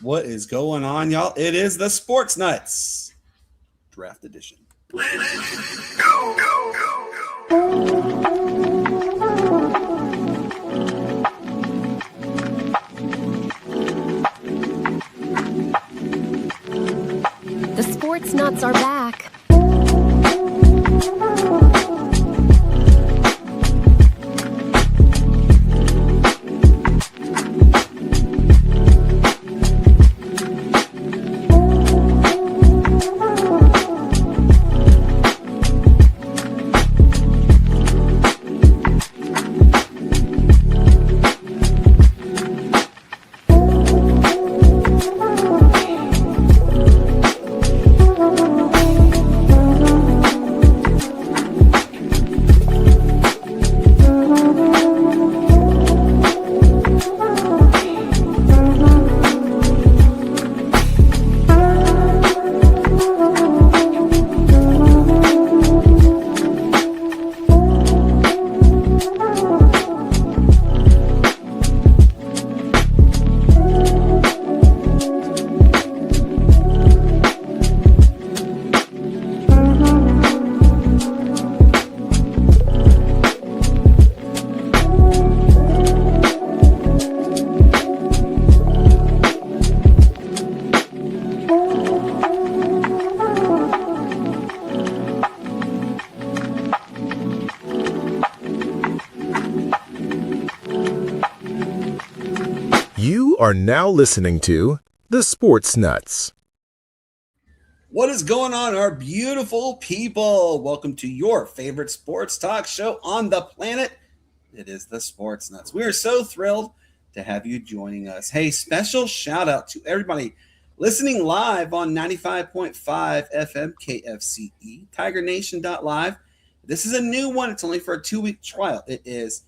What is going on, y'all? It is the Sportz Nutz Draft Edition. The Sportz Nutz are back. You are now listening to the Sportz Nutz. What is going on, our beautiful people? Welcome to your favorite sports talk show on the planet. It is the Sportz Nutz. We are so thrilled to have you joining us. Hey, special shout out to everybody listening live on 95.5 FM KFCE, TigerNation.live. This is a new one. It's only for a 2-week trial. It is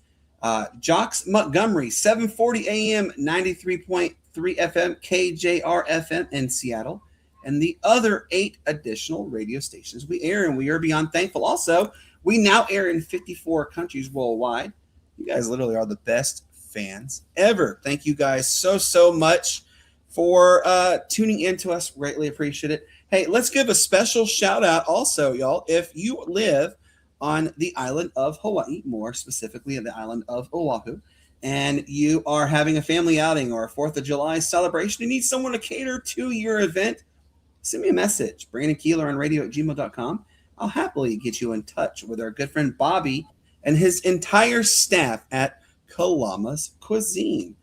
Jocks Montgomery, 740 AM, 93.3 FM, KJR FM in Seattle, and the other 8 additional radio stations we air, and we are beyond thankful. Also, we now air in 54 countries worldwide. You guys literally are the best fans ever. Thank you guys so much for tuning in to us. Greatly appreciate it. Hey, let's give a special shout out also, y'all. If you live on the island of Hawaii, more specifically on the island of Oahu, and you are having a family outing or a 4th of July celebration, you need someone to cater to your event, send me a message, Brandon Keeler on radio@gmail.com. I'll happily get you in touch with our good friend Bobby and his entire staff at Kalama's Cuisine.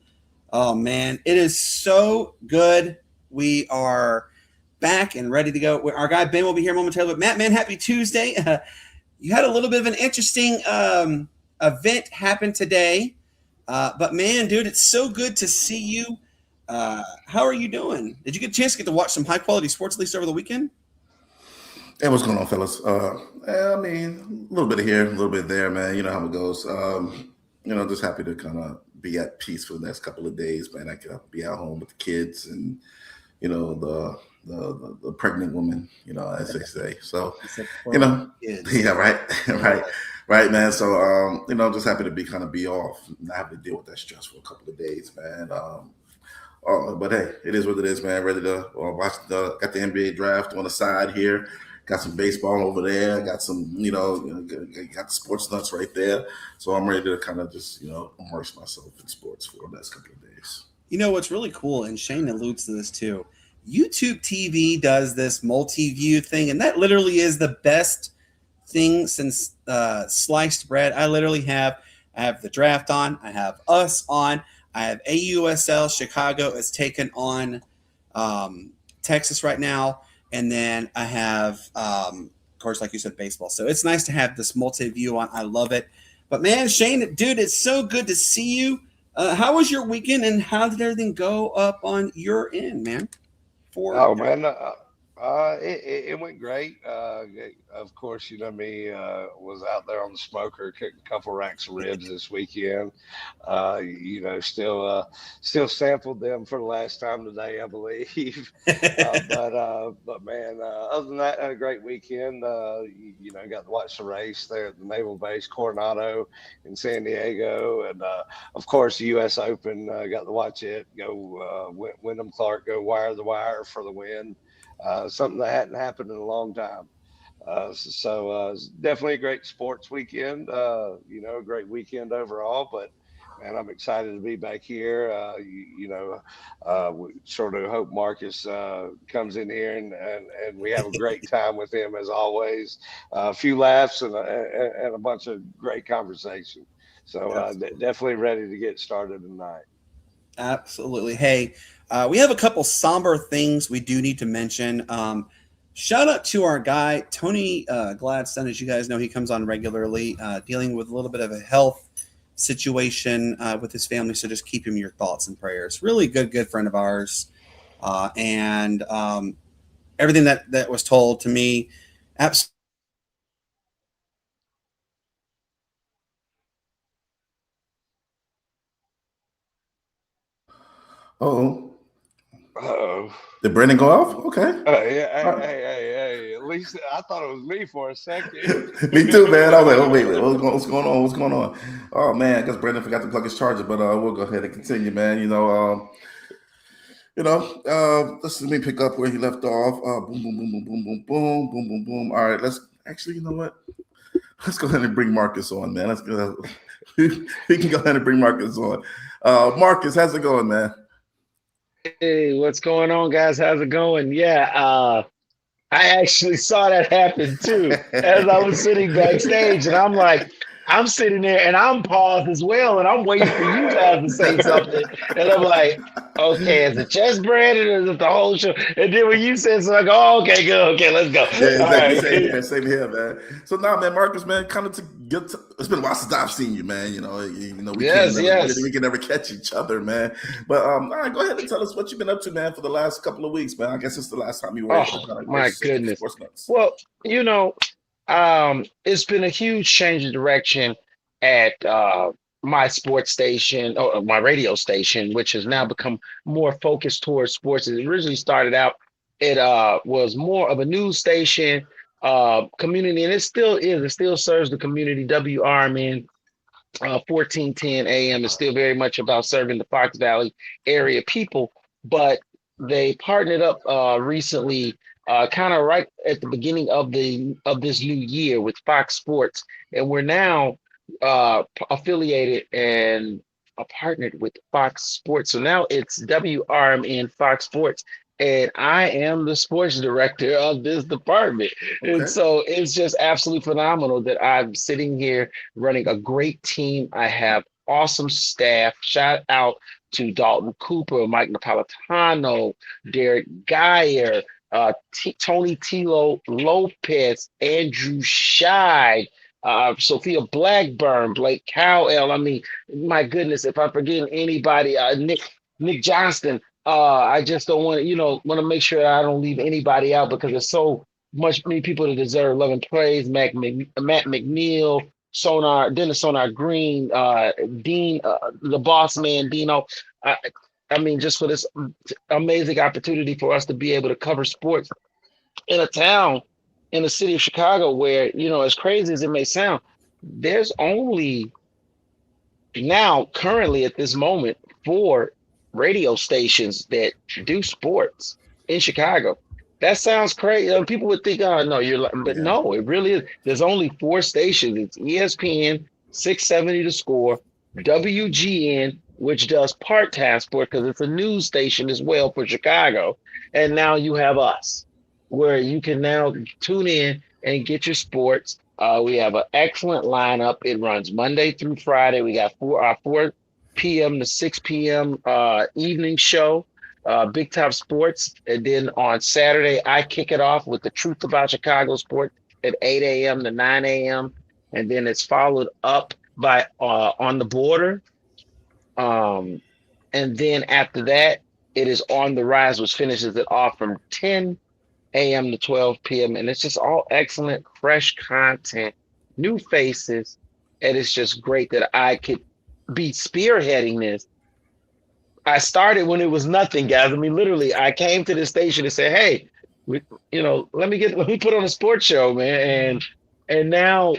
Oh, man, it is so good. We are back and ready to go. Our guy Ben will be here momentarily. But Matt, man, happy Tuesday. You had a little bit of an interesting event happen today. But, man, dude, it's so good to see you. How are you doing? Did you get a chance to watch some high-quality sports at least over the weekend? Hey, what's going on, fellas? I mean, a little bit of here, a little bit there, man. You know how it goes. Just happy to kind of be at peace for the next couple of days, man. I can be at home with the kids and, the pregnant woman, as they say. So, yeah, right, man. So, just happy to be off, not have to deal with that stress for a couple of days, man. But hey, it is what it is, man. Ready to watch got the NBA draft on the side here. Got some baseball over there. Got some, got the Sportz Nutz right there. So I'm ready to kind of just, immerse myself in sports for the next couple of days. You know, what's really cool, and Shane alludes to this too, YouTube TV does this multi-view thing, and that literally is the best thing since sliced bread. I have the draft on. I have us on. I have AUSL. Chicago is taking on Texas right now. And then I have, of course, like you said, baseball. So it's nice to have this multi-view on. I love it. But, man, Shane, dude, it's so good to see you. How was your weekend, and how did everything go up on your end, man? It went great. Of course, you know me, was out there on the smoker, cooking a couple racks of ribs this weekend. You know, still sampled them for the last time today, I believe. But man, other than that, had a great weekend. You know, got to watch the race there at the Naval Base Coronado in San Diego, and of course, the U.S. Open. Got to watch it. Go Wyndham Clark go wire the wire for the win. Something that hadn't happened in a long time. It's definitely a great sports weekend. You know, a great weekend overall. But man, I'm excited to be back here. We sort of hope Marcus comes in here and we have a great time with him as always. A few laughs and a bunch of great conversation. So definitely ready to get started tonight. Absolutely. Hey, we have a couple somber things we do need to mention. Shout out to our guy, Tony Gladstone. As you guys know, he comes on regularly, dealing with a little bit of a health situation with his family. So just keep him in your thoughts and prayers. Really good friend of ours. And everything that was told to me, absolutely. Oh, Oh. did Brandon go off? Okay. Hey, at least I thought it was me for a second. Me too, man. I was like, oh, wait, what's going on? What's going on? Oh, man, I guess Brandon forgot to plug his charger, but we'll go ahead and continue, man. Let me pick up where he left off. Boom, boom, boom, boom, boom, boom, boom, boom, boom, boom. All right, you know what? Let's go ahead and bring Marcus on, man. We can go ahead and bring Marcus on. Marcus, how's it going, man? Hey, what's going on, guys? How's it going? Yeah, I actually saw that happen too as I was sitting backstage, and I'm sitting there and I'm paused as well, and I'm waiting for you guys to say something, and I'm like, okay, is it just Brandon or is it the whole show? And then when you said so, I go, oh, okay, good, okay, let's go. Yeah, exactly. Same here, man. So now, man, Marcus, man, it's been a while since I've seen you, man. We can never catch each other, man. But all right, go ahead and tell us what you've been up to, man, for the last couple of weeks, man. I guess it's the last time you were. Oh, my goodness. Well, it's been a huge change of direction at my sports station or my radio station, which has now become more focused towards sports. It originally started out, it was more of a news station, community, and it still is. It still serves the community. WRMN 1410 AM is still very much about serving the Fox Valley area people, but they partnered up recently, kind of right at the beginning of this new year with Fox Sports, and we're now affiliated and partnered with Fox Sports. So now it's WRMN Fox Sports, and I am the sports director of this department. Okay. And so it's just absolutely phenomenal that I'm sitting here running a great team. I have awesome staff. Shout out to Dalton Cooper, Mike Napolitano, Derek Geyer, Tony Tilo Lopez, Andrew Scheid, Sophia Blackburn, Blake Cowell. I mean, my goodness, if I'm forgetting anybody, Nick Johnston. I just don't want to make sure I don't leave anybody out because there's so many people that deserve love and praise. Matt McNeil, Dennis Sonar Green, Dean, the boss man, Dino. I mean, just for this amazing opportunity for us to be able to cover sports in a town in the city of Chicago where, as crazy as it may sound, there's only now currently at this moment 4 radio stations that do sports in Chicago. That sounds crazy. People would think, oh, no, you're like, but no, it really is. There's only 4 stations. It's ESPN, 670 The Score, WGN, which does part-time sport because it's a news station as well for Chicago. And now you have us, where you can now tune in and get your sports. We have an excellent lineup. It runs Monday through Friday. We got 4 p.m. to 6 p.m. Evening show, Big Top Sports. And then on Saturday, I kick it off with the Truth About Chicago Sports at 8 a.m. to 9 a.m. And then it's followed up by On the Border. And then after that, it is On the Rise, which finishes it off from 10 a.m. to 12 p.m. And it's just all excellent, fresh content, new faces. And it's just great that I could be spearheading this. I started when it was nothing, guys. I mean, literally, I came to the station and said, "Hey, let me put on a sports show, man." And now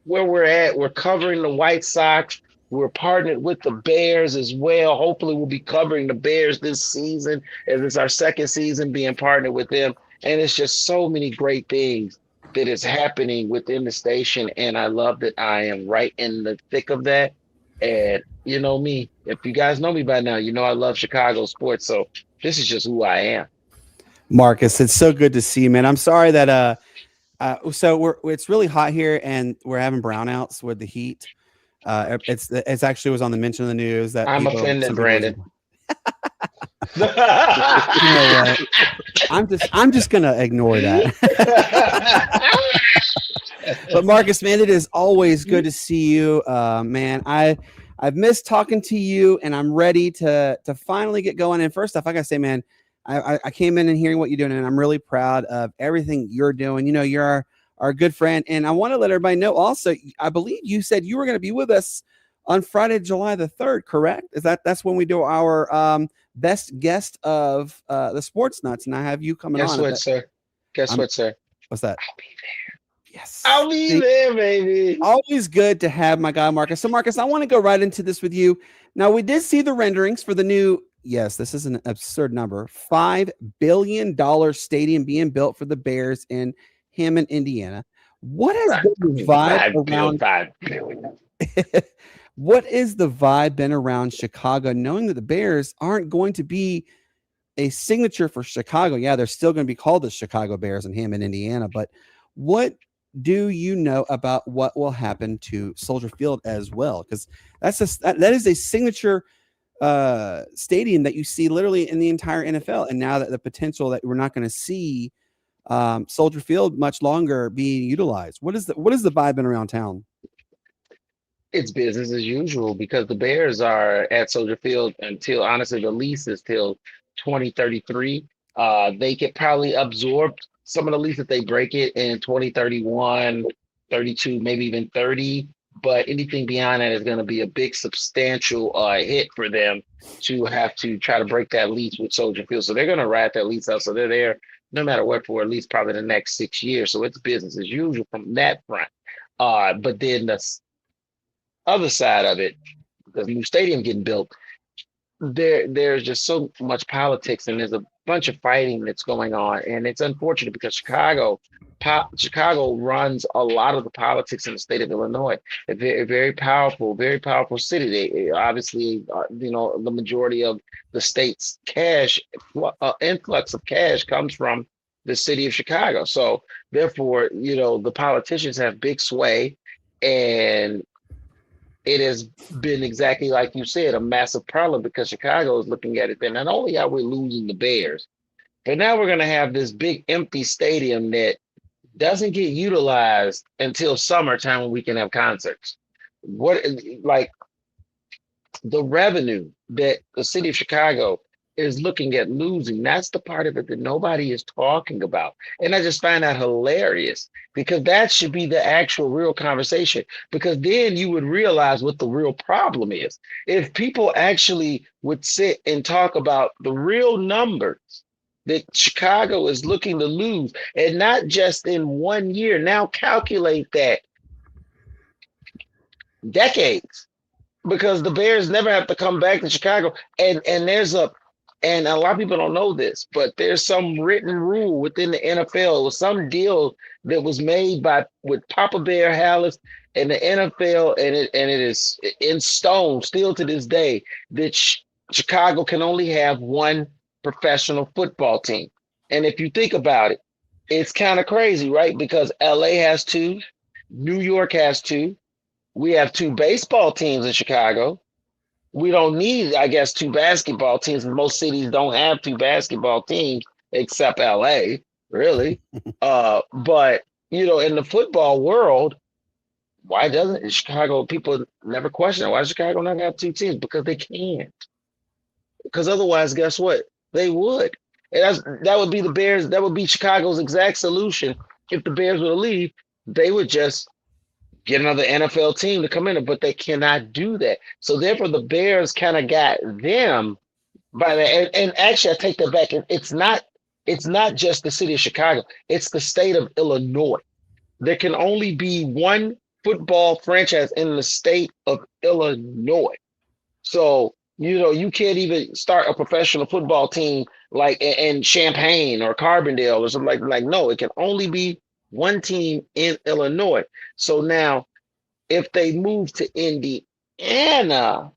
where we're at, we're covering the White Sox. We're partnered with the Bears as well. Hopefully, we'll be covering the Bears this season, as it's our second season being partnered with them. And it's just so many great things that is happening within the station, and I love that I am right in the thick of that. And you know me, if you guys know me by now, you know I love Chicago sports. So this is just who I am. Marcus, it's so good to see you, man. I'm sorry that it's really hot here and we're having brownouts with the heat. It's actually was on the mention of the news that I'm offended, Brandon. You know what? I'm just gonna ignore that. But Marcus, man, it is always good to see you, man. I've missed talking to you, and I'm ready to finally get going. And first off, I gotta say, man, I came in and hearing what you're doing, and I'm really proud of everything you're doing. You know, you're our good friend, and I want to let everybody know also, I believe you said you were going to be with us on Friday, July the 3rd, correct? That's when we do our best guest of the Sportz Nutz, and I have you coming on. Guess what, sir? What's that? I'll be there. Yes. I'll be there, baby. Always good to have my guy, Marcus. So, Marcus, I want to go right into this with you. Now, we did see the renderings for the new, yes, this is an absurd number, $5 billion stadium being built for the Bears in Hammond, Indiana. What has been the vibe around $5 billion? What is the vibe been around Chicago, knowing that the Bears aren't going to be a signature for Chicago? Yeah, they're still going to be called the Chicago Bears in Hammond, Indiana. But what do you know about what will happen to Soldier Field as well? Because that is a signature stadium that you see literally in the entire NFL. And now that the potential that we're not going to see Soldier Field much longer being utilized. What is the vibe been around town? It's business as usual because the Bears are at Soldier Field until, honestly, the lease is till 2033. They could probably absorb some of the lease if they break it in 2031, 32, maybe even 30. But anything beyond that is going to be a big, substantial hit for them to have to try to break that lease with Soldier Field. So they're going to ride that lease out. So they're there no matter what for at least probably the next 6 years. So it's business as usual from that front. But then the other side of it, the new stadium getting built, there's just so much politics and there's a bunch of fighting that's going on. And it's unfortunate because Chicago runs a lot of the politics in the state of Illinois. A very powerful city. They obviously, the majority of the state's cash, influx of cash comes from the city of Chicago. So therefore, the politicians have big sway, and it has been exactly like you said, a massive problem because Chicago is looking at it. Then not only are we losing the Bears, but now we're going to have this big empty stadium that doesn't get utilized until summertime when we can have concerts. The revenue that the city of Chicago is looking at losing, that's the part of it that nobody is talking about. And I just find that hilarious because that should be the actual real conversation, because then you would realize what the real problem is. If people actually would sit and talk about the real numbers that Chicago is looking to lose, and not just in 1 year, now calculate that decades, because the Bears never have to come back to Chicago. And a lot of people don't know this, but there's some written rule within the NFL, some deal that was made with Papa Bear Hallis and the NFL, and it is in stone still to this day that Chicago can only have one professional football team. And if you think about it, it's kind of crazy, right? Because LA has two, New York has two, we have two baseball teams in Chicago. We don't need, I guess, two basketball teams. Most cities don't have two basketball teams except LA, really. But, in the football world, why doesn't Chicago, people never question it, why does Chicago not have two teams? Because they can't. Because otherwise, guess what? They would. That would be the Bears. That would be Chicago's exact solution. If the Bears were to leave, they would just get another NFL team to come in, but they cannot do that. So therefore, the Bears kind of got them by that. And actually, I take that back. It's not. It's not just the city of Chicago. It's the state of Illinois. There can only be one football franchise in the state of Illinois. So, you can't even start a professional football team like in Champaign or Carbondale or something like no, it can only be one team in Illinois. So now if they move to Indiana,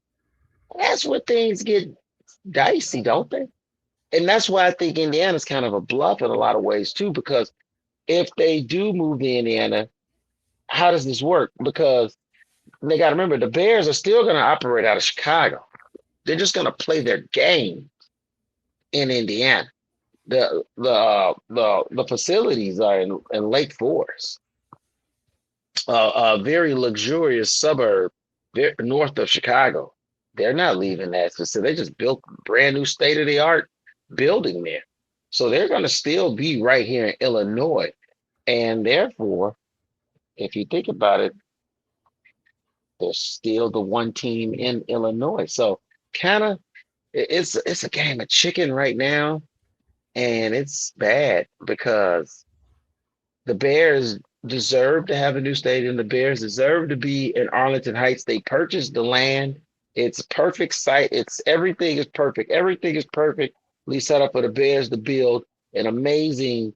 that's where things get dicey, don't they? And that's why I think Indiana's kind of a bluff in a lot of ways too, because if they do move to Indiana, how does this work? Because they got to remember the Bears are still going to operate out of Chicago. They're just going to play their game in Indiana. The facilities are in Lake Forest, a very luxurious suburb north of Chicago. They're not leaving that facility. They just built a brand new state-of-the-art building there. So they're going to still be right here in Illinois. And therefore, if you think about it, they're still the one team in Illinois. So kind of it's a game of chicken right now. And it's bad because the Bears deserve to have a new stadium. The Bears deserve to be in Arlington Heights. They purchased the land. It's a perfect site. Everything is perfect. Everything is perfectly set up for the Bears to build an amazing,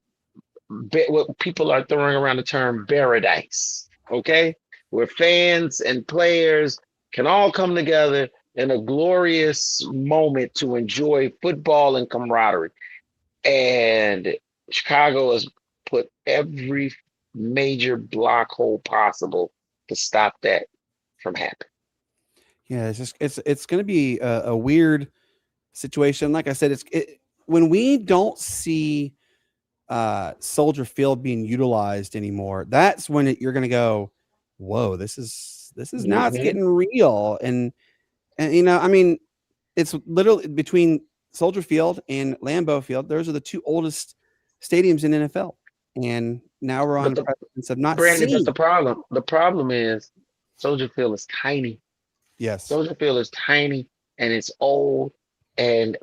what people are throwing around the term paradise, okay? Where fans and players can all come together in a glorious moment to enjoy football and camaraderie. And Chicago has put every major block hole possible to stop that from happening. Yeah, it's going to be a weird situation. Like I said, when we don't see Soldier Field being utilized anymore, that's when you're going to go, whoa, this is now it's getting real. And I mean, it's literally between Soldier Field and Lambeau Field. Those are the two oldest stadiums in NFL. And now we're on the precipice of not Brandon, seeing. but the problem is Soldier Field is tiny. Yes. Soldier Field is tiny and it's old, and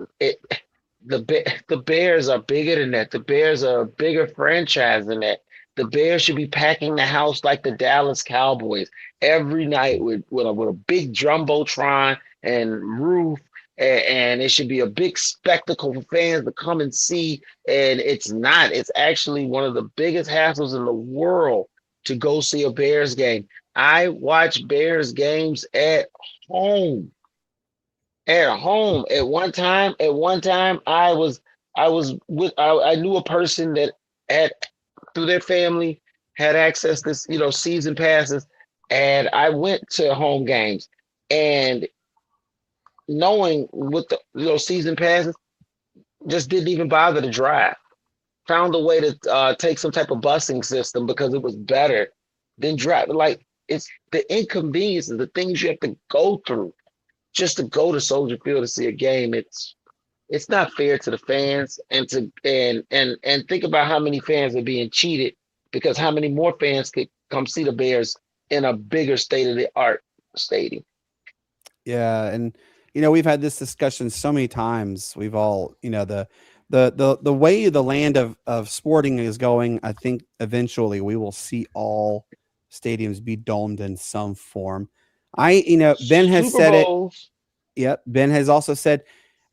the Bears are bigger than that. The Bears are a bigger franchise than that. The Bears should be packing the house like the Dallas Cowboys every night with a big jumbotron and roof, and it should be a big spectacle for fans to come and see. And it's not. It's actually one of the biggest hassles in the world to go see a Bears game. I watch Bears games at home. At home. At one time, I knew a person that had, through their family, had access to season passes, and I went to home games, and knowing with the season passes, just didn't even bother to drive. Found a way to take some type of busing system because it was better than drive. Like, it's the inconveniences, the things you have to go through just to go to Soldier Field to see a game. It's not fair to the fans, and think about how many fans are being cheated, because how many more fans could come see the Bears in a bigger state-of-the-art stadium. Yeah, and we've had this discussion so many times. We've all, the way the land of sporting is going, I think eventually we will see all stadiums be domed in some form. Ben has said it. Yep. Ben has also said,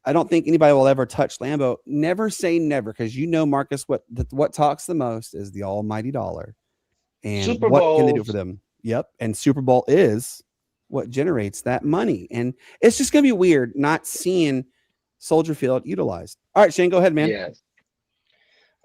I don't think anybody will ever touch Lambeau. Never say never, because Marcus, what talks the most is the almighty dollar. And Super what Bowls. Can they do for them? Yep. And Super Bowl is what generates that money. And it's just going to be weird not seeing Soldier Field utilized. All right, Shane, go ahead, man. Yes.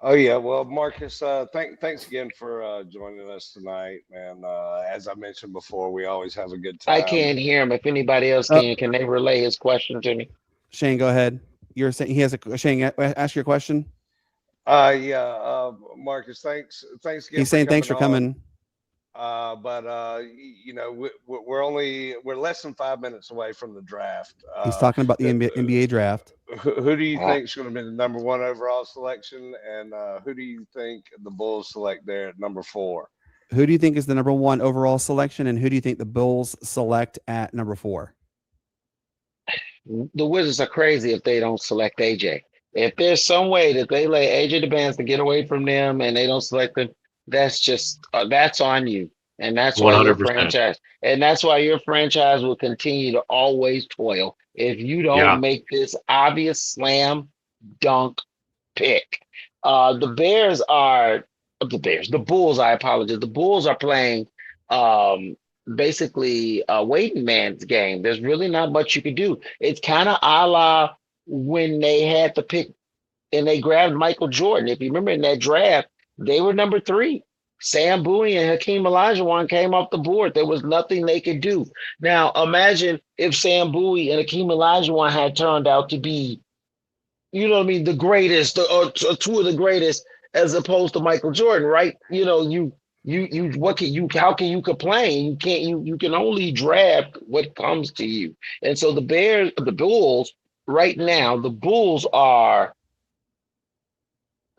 Oh yeah, well, Marcus, thanks again for joining us tonight, man. As I mentioned before, we always have a good time. I can't hear him. If anybody else can they relay his question to me? Shane, go ahead. You're saying he has a Shane. Ask your question. Marcus, thanks again. He's saying thanks for coming. But you know, we're less than 5 minutes away from the draft. He's talking about the NBA draft. Who do you think is going to be the number one overall selection, and who do you think the Bulls select there at number 4? Who do you think is the number one overall selection, and who do you think the Bulls select at number 4? The Wizards are crazy if they don't select AJ. If there's some way that they let AJ DeBans to get away from them and they don't select him, that's just that's on you, and that's why your 100%. franchise, and that's why your franchise will continue to always toil if you don't make this obvious slam dunk pick. The Bulls. I apologize. The Bulls are playing basically a waiting man's game. There's really not much you can do. It's kind of a la when they had to pick and they grabbed Michael Jordan. If you remember in that draft, they were number 3. Sam Bowie and Hakeem Olajuwon came off the board. There was nothing they could do. Now, imagine if Sam Bowie and Hakeem Olajuwon had turned out to be, you know what I mean, the greatest, or 2 of the greatest, as opposed to Michael Jordan, right? You know, how can you complain? You can't, you can only draft what comes to you. And so the Bulls right now, the Bulls are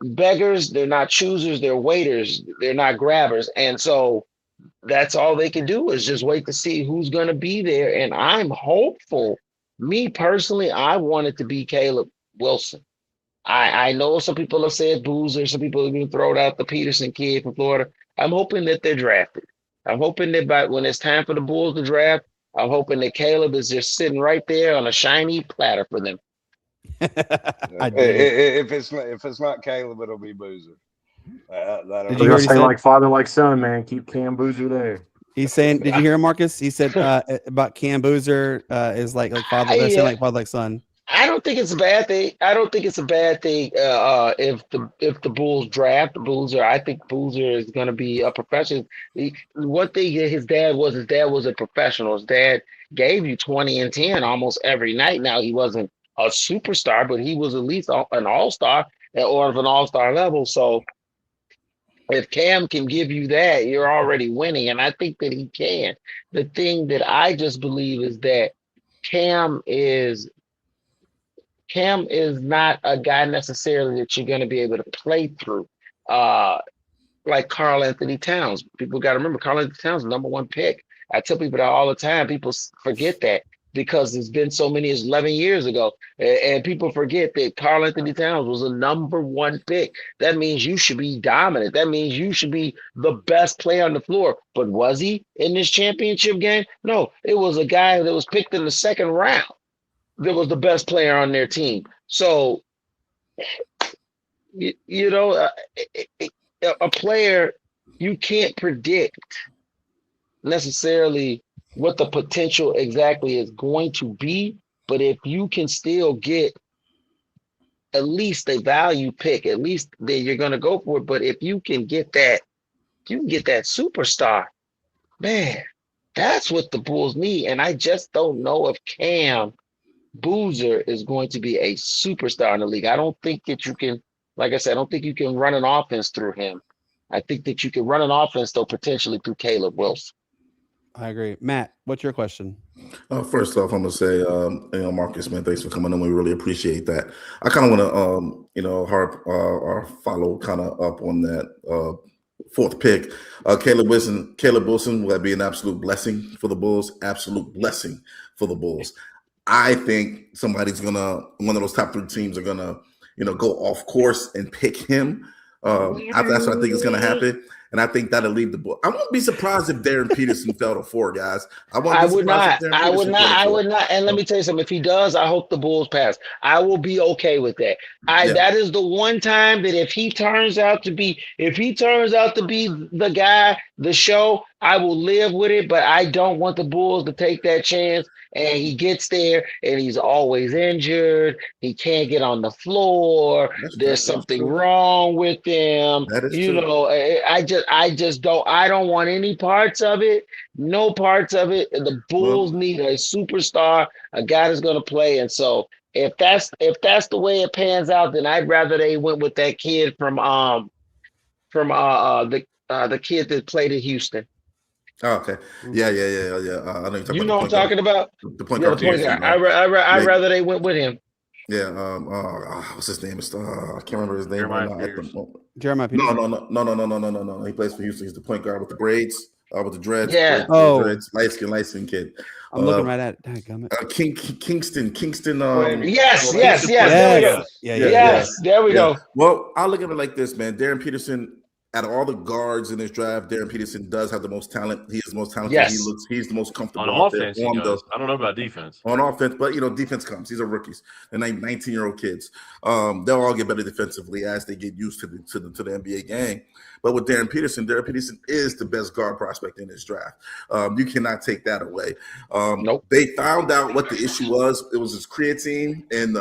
beggars, they're not choosers, they're waiters, they're not grabbers. And so that's all they can do is just wait to see who's going to be there. And I'm hopeful. Me personally, I want it to be Caleb Wilson. I know some people have said Boozer, some people have even thrown out the Peterson kid from Florida. I'm hoping that they're drafted. I'm hoping that when it's time for the Bulls to draft, I'm hoping that Caleb is just sitting right there on a shiny platter for them. If it's not Caleb, it'll be Boozer. Did you say like father, like son, man? Keep Cam Boozer there. He's saying, did you hear him, Marcus? He said about Cam Boozer is like father, like father, like son. I don't think it's a bad thing. If the Bulls draft Boozer. I think Boozer is going to be a professional. One thing his dad was a professional. His dad gave you 20 and 10 almost every night. Now he wasn't a superstar, but he was at least an all-star or of an all-star level. So if Cam can give you that, you're already winning. And I think that he can. The thing that I just believe is that Cam is not a guy necessarily that you're going to be able to play through. Like Karl Anthony Towns. People got to remember Karl Anthony Towns, the number 1 pick. I tell people that all the time. People forget that because it's been so many, it's 11 years ago. And people forget that Karl Anthony Towns was a number 1 pick. That means you should be dominant. That means you should be the best player on the floor. But was he in this championship game? No, it was a guy that was picked in the 2nd round that was the best player on their team. So, you know, a player, you can't predict necessarily what the potential exactly is going to be, but if you can still get at least a value pick, at least then you're going to go for it. But if you can get that, superstar, man, that's what the Bulls need. And I just don't know if Cam Boozer is going to be a superstar in the league. I don't think that you can, like I said, I don't think you can run an offense through him. I think that you can run an offense, though, potentially through Caleb Wilson. I agree. Matt, what's your question? First off, I'm gonna say, Marcus, man, thanks for coming on. We really appreciate that. I kind of want to, harp or follow kind of up on that 4th pick. Caleb Wilson will be an absolute blessing for the Bulls. Absolute blessing for the Bulls. I think one of those top 3 teams are gonna, go off course and pick him. That's what I think is gonna happen. And I think that'll leave the Bulls. I won't be surprised if Darren Peterson fell to 4, guys. I would not. And let me tell you something. If he does, I hope the Bulls pass. I will be okay with that. That is the one time that if he turns out to be the guy, the show, I will live with it. But I don't want the Bulls to take that chance. And he gets there and he's always injured. He can't get on the floor. There's something wrong with him. I don't want any parts of it. No parts of it. The Bulls need a superstar, a guy that's going to play. And so if that's the way it pans out, then I'd rather they went with that kid from the kid that played at Houston. Oh, okay. Yeah. I know you're talking You about know the what I'm point guard. talking about? The point Yeah, guard the point Peterson, guard. right? I'd Yeah, rather they went with him. yeah. What's his name? I can't remember his name right Jeremiah now at the Pierce. moment. Jeremiah No, Peterson. no. He plays for Houston. He's the point guard with the braids, with the dreads. Yeah. Dreads, light skin kid. I'm looking right at it. Dadgummit. Kingston. Yes. Yes. There we go. Yeah. Yes. There we go. Well, I look at it like this, man. Darren Peterson, out of all the guards in this draft, Darren Peterson does have the most talent. He is the most talented. Yes. He's the most comfortable On out there offense, he does. I don't know about defense. on offense, but defense comes. These are rookies. They're 19-year-old kids. They'll all get better defensively as they get used to the NBA game. But with Darren Peterson is the best guard prospect in this draft. You cannot take that away. Nope. They found out what the issue was. It was his creatine, and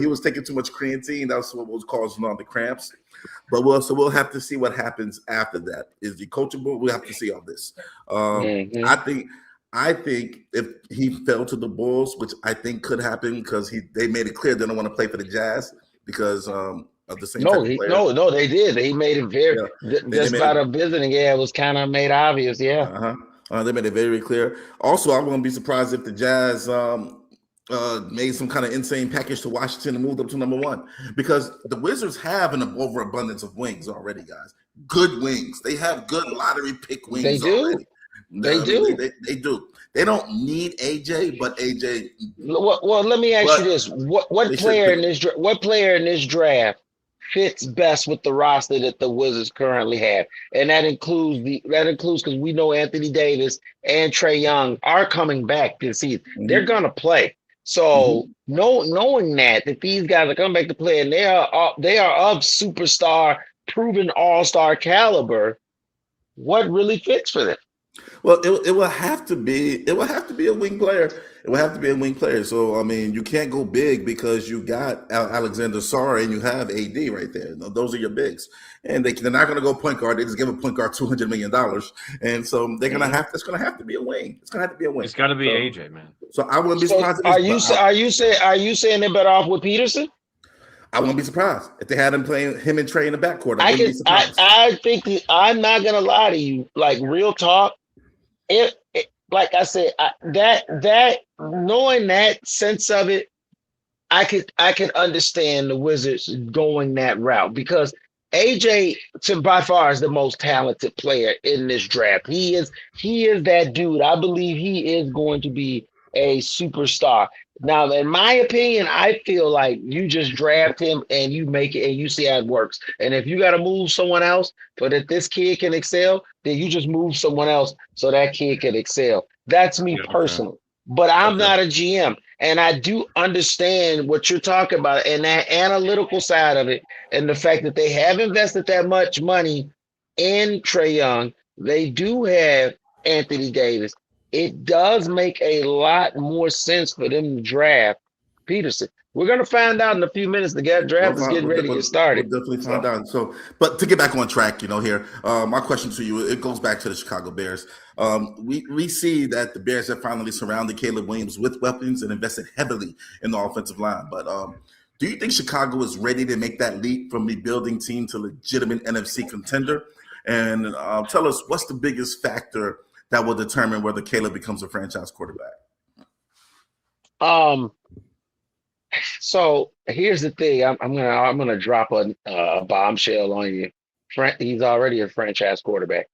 he was taking too much creatine. That's what was causing all the cramps. But we'll have to see what happens after that. Is he coachable? We'll have to see all this. I think if he fell to the Bulls, which I think could happen because they made it clear they don't want to play for the Jazz because of the same type of players. No, they did. He made it very just by the visiting. Yeah, it was kind of made obvious. Yeah. They made it very clear. Also, I wouldn't be surprised if the Jazz made some kind of insane package to Washington and moved up to number 1 because the Wizards have an overabundance of wings already, guys. Good wings. They have good lottery pick wings. They do. Already. They do. They don't need AJ, but AJ. Well, let me ask you this: what player in this draft fits best with the roster that the Wizards currently have? And that includes because we know Anthony Davis and Trae Young are coming back this season. Mm-hmm. They're gonna play. So knowing that these guys are coming back to play and they are of superstar, proven all-star caliber, what really fits for them? Well, it will have to be a wing player. It will have to be a wing player. So I mean, you can't go big because you got Alexander Sarr and you have AD right there. Those are your bigs, and they're not going to go point guard. They just give a point guard $200 million, and so they're going to have. It's going to have to be a wing. It's going to have to be a wing. It's got to be AJ, man. So I wouldn't be surprised. Are you saying they're better off with Peterson? I wouldn't be surprised if they had him playing him and Trae in the backcourt. I think I'm not going to lie to you. Like real talk. Like I said, that knowing that sense of it, I could understand the Wizards going that route because AJ by far is the most talented player in this draft. He is that dude. I believe he is going to be a superstar. Now, in my opinion, I feel like you just draft him and you make it and you see how it works. And if you got to move someone else so that this kid can excel, then you just move someone else so that kid can excel. That's me personally. But I'm not a GM. And I do understand what you're talking about and that analytical side of it and the fact that they have invested that much money in Trae Young. They do have Anthony Davis. It does make a lot more sense for them to draft Peterson. We're going to find out in a few minutes. The draft is getting ready to get started. We'll definitely find out. So, but to get back on track, here, my question to you, it goes back to the Chicago Bears. We see that the Bears have finally surrounded Caleb Williams with weapons and invested heavily in the offensive line. But do you think Chicago is ready to make that leap from rebuilding team to legitimate NFC contender? And tell us, what's the biggest factor that will determine whether Caleb becomes a franchise quarterback? So here's the thing. I'm gonna drop a bombshell on you. He's already a franchise quarterback.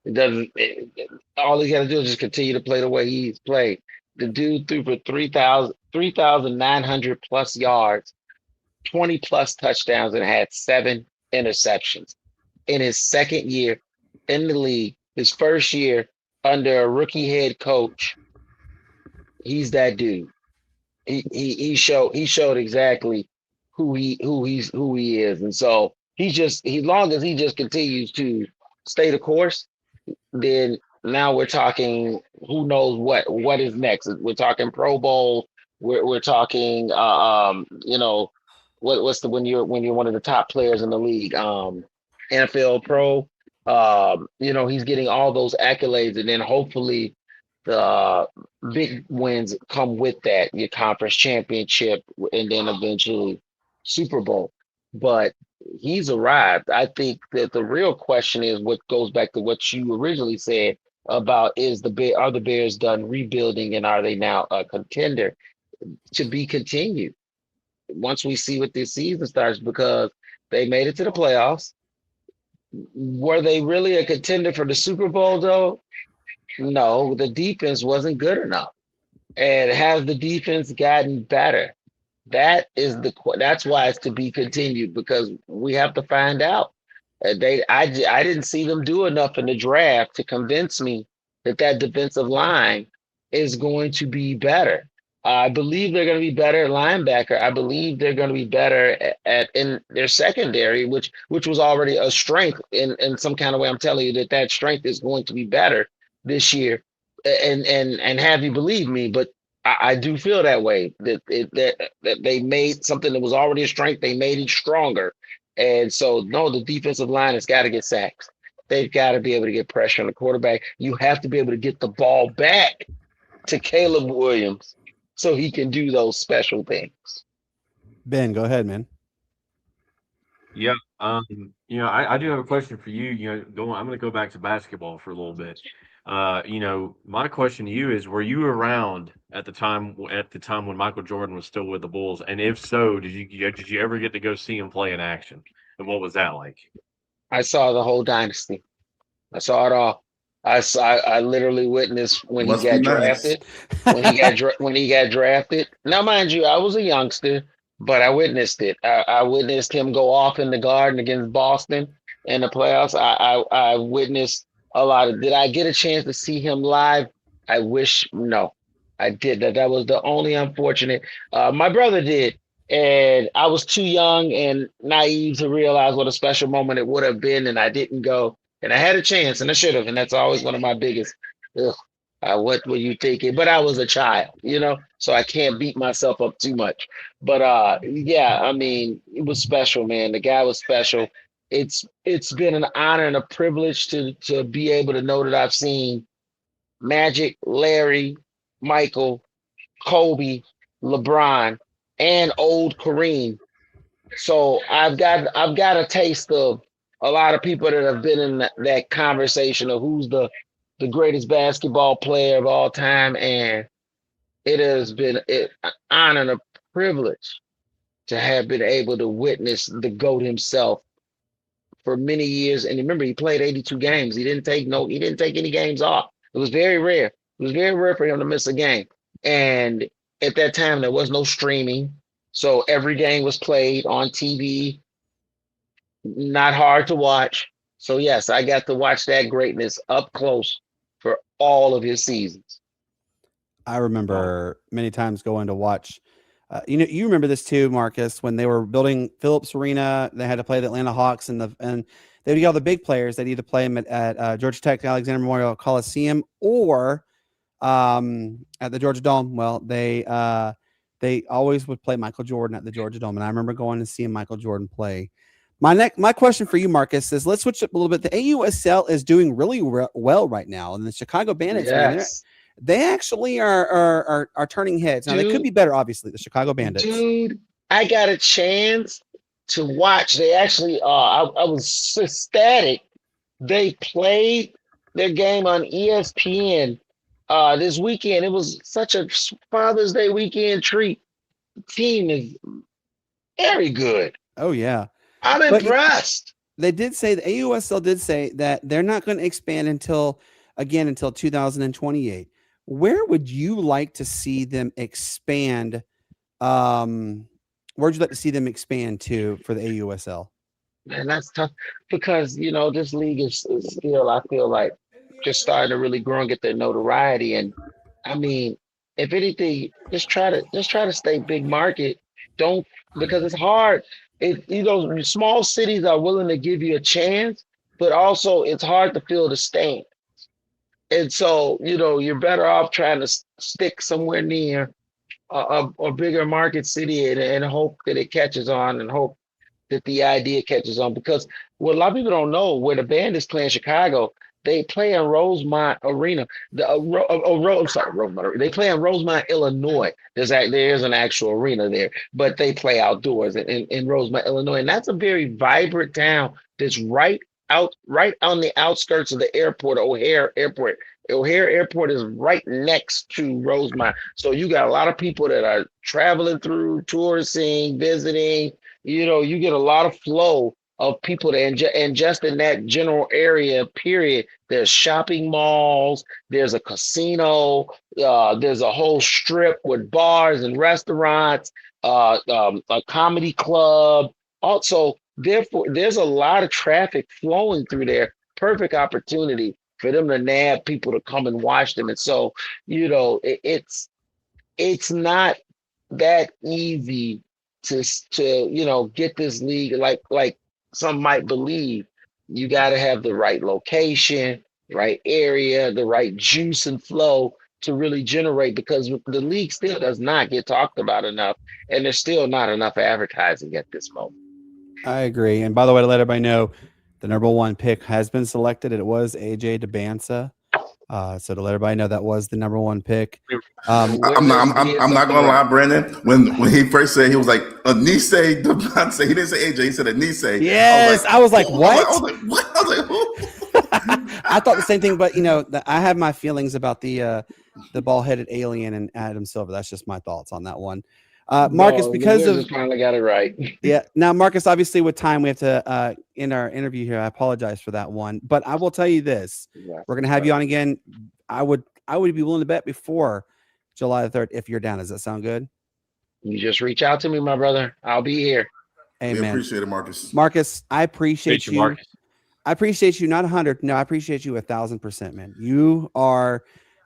All he got to do is just continue to play the way he's played. The dude threw for 3,900 plus yards, 20 plus touchdowns, and had 7 interceptions in his second year in the league. His first year under a rookie head coach. He's that dude. He showed exactly who he is, and so as long as he just continues to stay the course, then now we're talking who knows what is next. We're talking Pro Bowl. We're talking what's the when you're one of the top players in the league, NFL Pro. He's getting all those accolades, and then hopefully the big wins come with that, your conference championship, and then eventually Super Bowl. But he's arrived. I think that the real question is what goes back to what you originally said. about are the Bears done rebuilding and are they now a contender to be continued once we see what this season starts, because they made it to the playoffs. Were they really a contender for the Super Bowl though? No, the defense wasn't good enough. And has the defense gotten better? That's why it's to be continued, because we have to find out. I didn't see them do enough in the draft to convince me that defensive line is going to be better. I believe they're going to be better at linebacker. I believe they're going to be better in their secondary, which was already a strength in some kind of way. I'm telling you that strength is going to be better this year, and have you believe me, but I do feel that way, that they made something that was already a strength, they made it stronger. And so, no, the defensive line has got to get sacks. They've got to be able to get pressure on the quarterback. You have to be able to get the ball back to Caleb Williams so he can do those special things. Ben, go ahead, man. Yeah. I do have a question for you. I'm going to go back to basketball for a little bit. My question to you is: were you around at the time when Michael Jordan was still with the Bulls? And if so, did you ever get to go see him play in action? And what was that like? I saw the whole dynasty. I saw it all. I literally witnessed when he got drafted. When he got drafted. Now, mind you, I was a youngster, but I witnessed it. I witnessed him go off in the Garden against Boston in the playoffs. I witnessed a lot of. Did I get a chance to see him live? I wish no, I did. That was the only unfortunate. My brother did, and I was too young and naive to realize what a special moment it would have been, and I didn't go. And I had a chance, and I should have, and that's always one of my biggest. What were you thinking? But I was a child, so I can't beat myself up too much. But yeah, I mean, it was special, man. The guy was special. It's been an honor and a privilege to be able to know that I've seen Magic, Larry, Michael, Kobe, LeBron, and old Kareem. So I've got a taste of a lot of people that have been in that conversation of who's the greatest basketball player of all time, and it has been an honor and a privilege to have been able to witness the GOAT himself for many years. And remember, he played 82 games. He didn't take any games off. It was very rare. It was very rare for him to miss a game. And at that time, there was no streaming, so every game was played on TV. Not hard to watch. So yes, I got to watch that greatness up close for all of his seasons. I remember many times going to watch. You remember this too, Marcus, when they were building Phillips Arena. They had to play the Atlanta Hawks, and they would get all the big players. They'd either play them at Georgia Tech, Alexander Memorial Coliseum, or at the Georgia Dome. Well, they always would play Michael Jordan at the Georgia Dome, and I remember going and seeing Michael Jordan play. My question for you, Marcus, is let's switch up a little bit. The AUSL is doing really well right now, and the Chicago Bandits, yes. They actually are turning heads. Now, they could be better, obviously, the Chicago Bandits. Dude, I got a chance to watch. They actually, I was ecstatic. They played their game on ESPN this weekend. It was such a Father's Day weekend treat. The team is very good. Oh, yeah. I'm impressed. They did say, the AUSL did say that they're not going to expand until 2028. Where would you like to see them expand? Where would you like to see them expand to for the AUSL? Man, that's tough because, this league is still, I feel like, just starting to really grow and get their notoriety. And I mean, if anything, just try to stay big market. Because it's hard. Small cities are willing to give you a chance, but also it's hard to fill the stand. And so, you're better off trying to stick somewhere near a bigger market city and hope that it catches on and hope that the idea catches on. Because what a lot of people don't know, where the Bandits play in Chicago, they play in Rosemont Arena. Rosemont. They play in Rosemont, Illinois. There's an actual arena there, but they play outdoors in Rosemont, Illinois, and that's a very vibrant town that's right on the outskirts of the airport, O'Hare Airport. O'Hare Airport is right next to Rosemont. So you got a lot of people that are traveling through, touring, visiting. You get a lot of flow of people and just in that general area, period. There's shopping malls, there's a casino, there's a whole strip with bars and restaurants, a comedy club. Also, therefore, there's a lot of traffic flowing through there. Perfect opportunity for them to nab people to come and watch them. And so, it's not that easy to get this league like some might believe. You got to have the right location, right area, the right juice and flow to really generate, because the league still does not get talked about enough, and there's still not enough advertising at this moment. I agree. And by the way, to let everybody know, the number 1 pick has been selected. It was AJ DeBansa. So to let everybody know, that was the number 1 pick. I'm not gonna lie, Brandon. When he first said, he was like Anise DeBansa. He didn't say AJ. He said Anise. Yes, I was like, what? I was like, what? I was like, who? I thought the same thing, but I have my feelings about the ball-headed alien and Adam Silver. That's just my thoughts on that one. Marcus, because of finally got it right. Yeah. Now, Marcus, obviously with time, we have to end our interview here. I apologize for that one, but I will tell you this. We're going to have you on again. I would be willing to bet before July the 3rd if you're down. Does that sound good? You just reach out to me, my brother. I'll be here. Hey, we man. appreciate it, Marcus. Marcus, I appreciate you. Marcus. I appreciate you, not 100. No, I appreciate you 1,000%, man. You are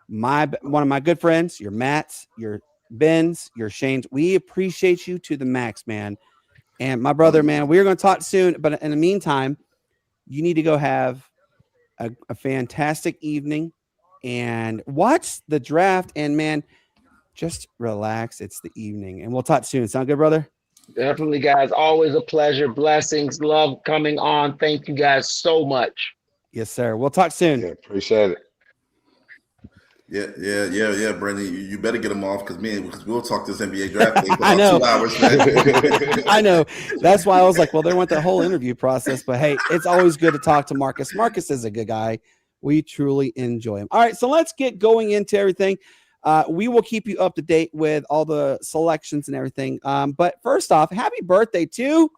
one of my good friends. You're Matt's, you're Ben's, you're Shane's. We appreciate you to the max, man. And my brother, man, we're going to talk soon. But in the meantime, you need to go have a fantastic evening and watch the draft. And, man, just relax. It's the evening. And we'll talk soon. Sound good, brother? Definitely, guys. Always a pleasure. Blessings. Love coming on. Thank you guys so much. Yes, sir. We'll talk soon. Yeah, appreciate it. Yeah, Brandon. You better get them off because we'll talk this NBA draft thing for I know. 2 hours, man. I know. That's why I was like, well, they went the whole interview process. But hey, it's always good to talk to Marcus. Marcus is a good guy. We truly enjoy him. All right, so let's get going into everything. We will keep you up to date with all the selections and everything. But first off, happy birthday to,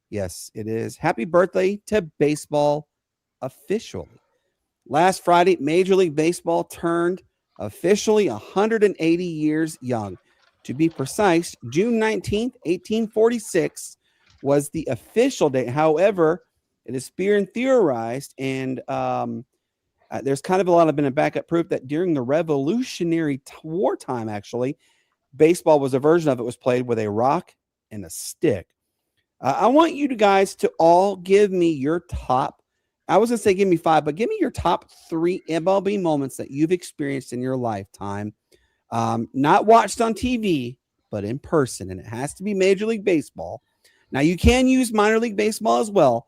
yes, it is. Happy birthday to baseball officially. Last Friday, Major League Baseball turned officially 180 years young. To be precise, June 19th, 1846 was the official date. However, it is been theorized, and there's kind of a lot of been a backup proof that during the Revolutionary War time, actually, baseball was a version of it was played with a rock and a stick. I want you guys to all give me your top. I was going to say give me 5, but give me your top 3 MLB moments that you've experienced in your lifetime. Not watched on TV, but in person. And it has to be Major League Baseball. Now, you can use minor league baseball as well,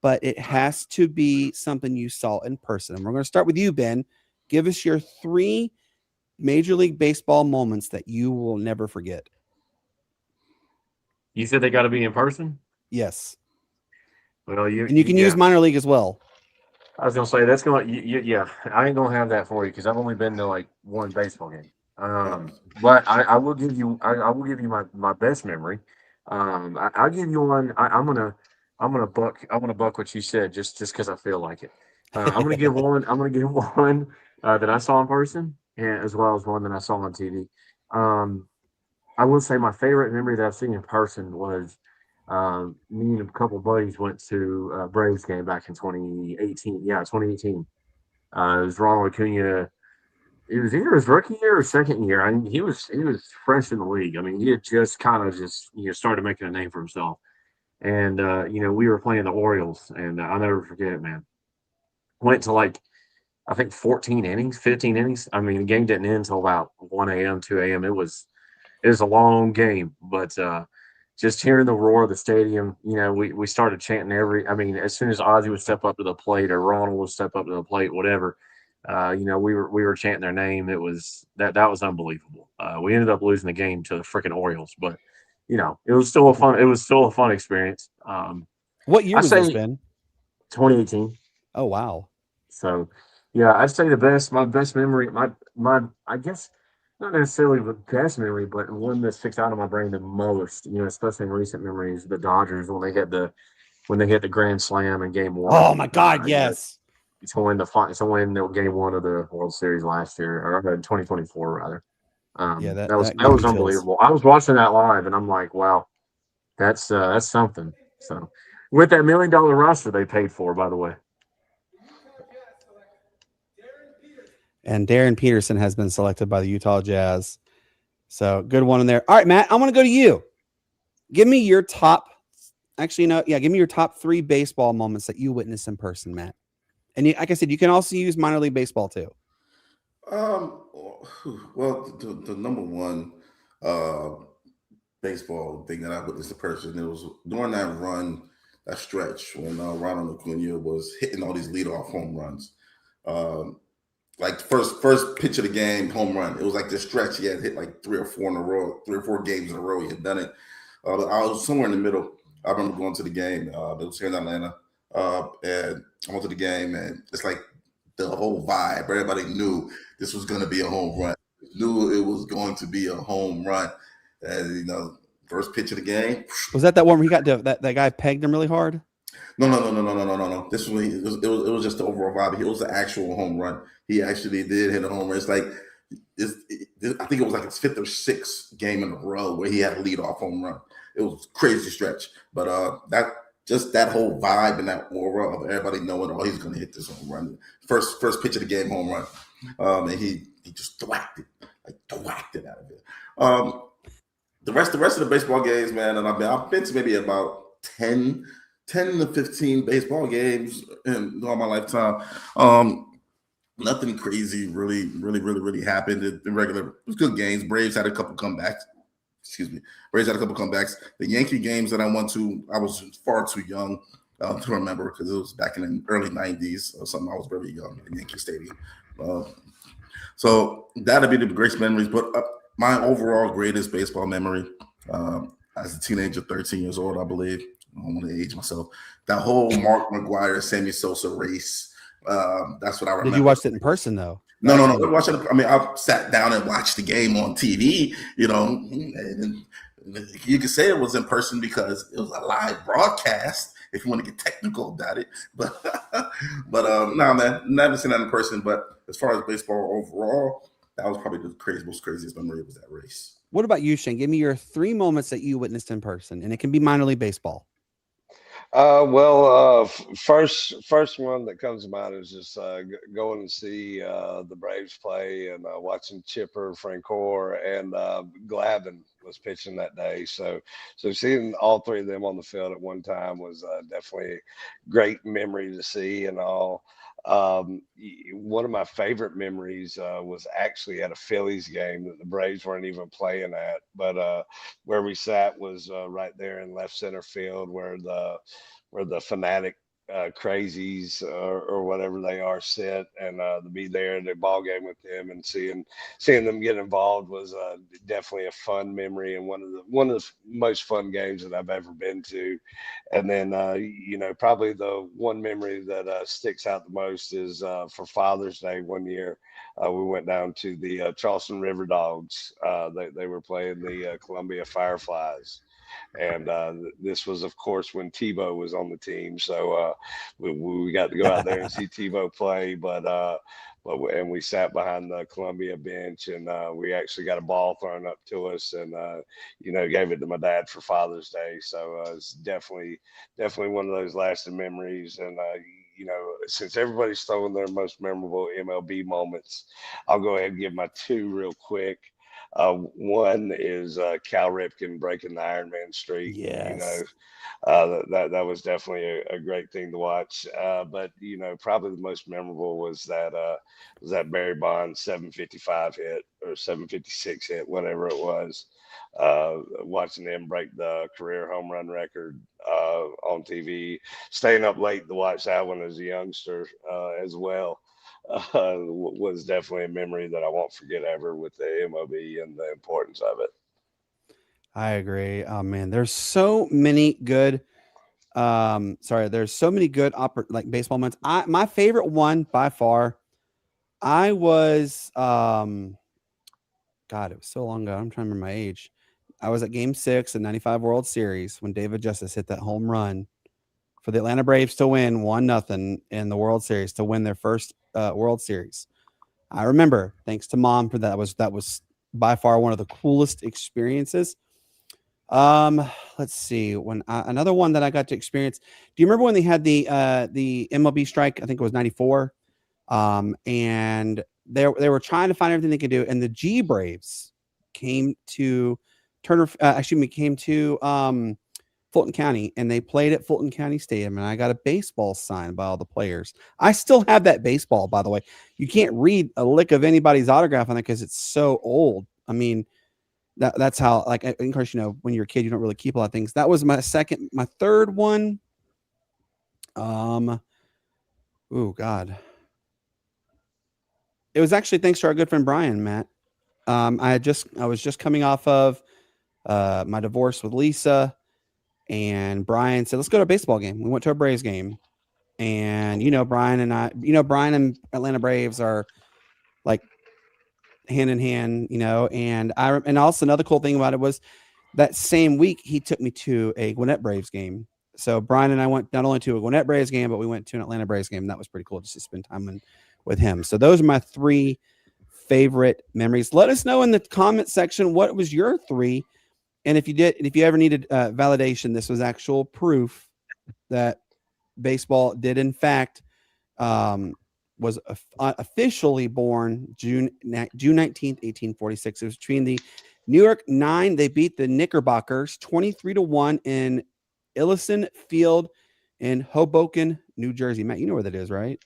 but it has to be something you saw in person. And we're going to start with you, Ben. Give us your 3 Major League Baseball moments that you will never forget. You said they got to be in person? Yes. Well, you can use minor league as well. I was gonna say that's going. Yeah, I ain't gonna have that for you because I've only been to like 1 baseball game. But I will give you. I will give you my best memory. I'll give you one. I'm gonna buck what you said just because I feel like it. I'm gonna give one. I'm gonna give one that I saw in person, and as well as one that I saw on TV. I will say my favorite memory that I've seen in person was. Me and a couple of buddies went to a Braves game back in 2018. Yeah, 2018. It was Ronald Acuna. It was either his rookie year or second year. I mean, he was fresh in the league. I mean, he had just kind of started making a name for himself. And we were playing the Orioles, and I'll never forget it, man. Went to I think 14 innings, 15 innings. I mean, the game didn't end until about 1 a.m., 2 a.m. It was a long game, but just hearing the roar of the stadium, we started chanting as soon as Ozzie would step up to the plate or Ronald would step up to the plate, whatever, we were chanting their name. It was that was unbelievable. We ended up losing the game to the freaking Orioles, but it was still a fun experience. What year was this, Ben? 2018. Oh, wow. So, Yeah, I'd say my best memory, I guess not necessarily the best memory, but one that sticks out of my brain the most, especially in recent memories, the Dodgers when they hit the grand slam in Game One. Oh my God, yes. To win the Game One of the World Series last year, or 2024 rather. Yeah, that that was gave me chills. unbelievable. I was watching that live, and I'm like, wow, that's something. So, with that $1 million roster they paid for, by the way. And Darren Peterson has been selected by the Utah Jazz. So good one in there. All right, Matt, I want to go to you. Give me your top. Actually, no, yeah, give me your top 3 baseball moments that you witnessed in person, Matt. And like I said, you can also use minor league baseball too. Well, the number one baseball thing that I witnessed in person, it was during that run, that stretch when Ronald Acuna was hitting all these leadoff home runs. Like first pitch of the game, home run. It was like this stretch he had hit like 3 or 4 in a row, 3 or 4 games in a row. He had done it. I was somewhere in the middle. I remember going to the game. It was here in Atlanta, and I went to the game, and it's like the whole vibe. Everybody knew this was going to be a home run. Knew it was going to be a home run. And first pitch of the game. Was that one where he got that guy pegged him really hard? No. This was it was just the overall vibe. It was the actual home run. He actually did hit a home run. It's like I think it was like his 5th or 6th game in a row where he had a leadoff home run. It was a crazy stretch, but that whole vibe and that aura of everybody knowing, he's going to hit this home run. First pitch of the game, home run, and he just thwacked it out of it. The rest of the baseball games, man, and I've been to maybe about 10 to 15 baseball games in all my lifetime. Nothing crazy really happened. It was good games. Braves had a couple comebacks. Braves had a couple comebacks. The Yankee games that I went to, I was far too young to remember because it was back in the early 90s or something. I was very young in Yankee Stadium. So that'd be the greatest memories. But my overall greatest baseball memory as a teenager, 13 years old, I believe. I don't want to age myself. That whole Mark McGwire, Sammy Sosa race. That's what I remember. Did you watch it in person though? No. I mean, I sat down and watched the game on TV, and you could say it was in person because it was a live broadcast, if you want to get technical about it. But no, man, never seen that in person. But as far as baseball overall, that was probably the most craziest memory was that race. What about you, Shane? Give me your 3 moments that you witnessed in person, and it can be minor league baseball. First one that comes to mind is just going to see the Braves play and watching Chipper, Francoeur, and Glavine was pitching that day. So seeing all 3 of them on the field at one time was definitely a great memory to see and all. One of my favorite memories was actually at a Phillies game that the Braves weren't even playing at, but where we sat was right there in left center field where the fanatic crazies or whatever they are sit, and to be there at a ball game with them and seeing them get involved was definitely a fun memory and one of the most fun games that I've ever been to. And then probably the one memory that sticks out the most is for Father's Day one year. We went down to the Charleston River Dogs. They were playing the Columbia Fireflies. And this was, of course, when Tebow was on the team. So we got to go out there and see Tebow play. And we sat behind the Columbia bench, and we actually got a ball thrown up to us, and gave it to my dad for Father's Day. So it's definitely one of those lasting memories. And since everybody's throwing their most memorable MLB moments, I'll go ahead and give my 2 real quick. One is Cal Ripken breaking the Ironman streak. Yes. That was definitely a great thing to watch. But probably the most memorable was that Barry Bonds 755 hit or 756 hit, whatever it was. Watching him break the career home run record on TV, staying up late to watch that one as a youngster as well. Was definitely a memory that I won't forget ever with the MLB and the importance of it. I agree. Oh man, there's so many good baseball moments. My favorite one by far I was God, it was so long ago. I'm trying to remember my age. I was at Game 6 of '95 World Series when David Justice hit that home run for the Atlanta Braves to win 1-0 in the World Series to win their first World Series. I remember, thanks to Mom for that. That was by far one of the coolest experiences. Let's see. Another one that I got to experience. Do you remember when they had the MLB strike? I think it was '94. And they were trying to find everything they could do, and the G Braves came to Fulton County, and they played at Fulton County Stadium, and I got a baseball signed by all the players. I still have that baseball, by the way. You can't read a lick of anybody's autograph on it because it's so old. I mean, that's how, like, of course, when you're a kid, you don't really keep a lot of things. That was my third one. Oh God. It was actually thanks to our good friend Brian, Matt. I was just coming off of my divorce with Lisa, and Brian said, "Let's go to a baseball game." We went to a Braves game, and Brian and Atlanta Braves are like hand in hand, and also another cool thing about it was that same week he took me to a Gwinnett Braves game. So Brian and I went not only to a Gwinnett Braves game, but we went to an Atlanta Braves game. That was pretty cool just to spend time with him. So those are my 3 favorite memories. Let us know in the comment section what was your 3, and if you ever needed validation, this was actual proof that baseball did in fact was officially born June 19th, 1846. It was between the New York 9. They beat the Knickerbockers 23-1 in Ellison Field in Hoboken, New Jersey. Matt, you know where that is, right?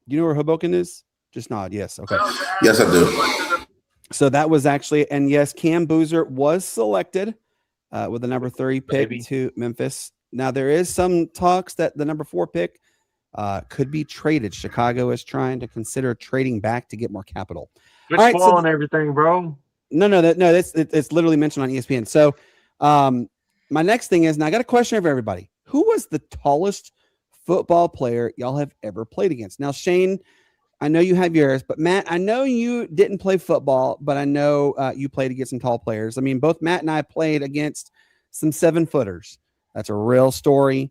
Do you know where Hoboken is? Just nod. Yes. Okay. Yes, I do. So that was actually, and yes, Cam Boozer was selected with the number 30 pick to Memphis. Now there is some talks that the number 4 pick could be traded. Chicago is trying to consider trading back to get more capital. Quit spoiling everything, bro. It's literally mentioned on ESPN. So my next thing is, now I got a question for everybody. Who was the tallest football player y'all have ever played against? Now, Shane, I know you have yours, but Matt, I know you didn't play football, but I know you played against some tall players. I mean, both Matt and I played against some 7-footers. That's a real story.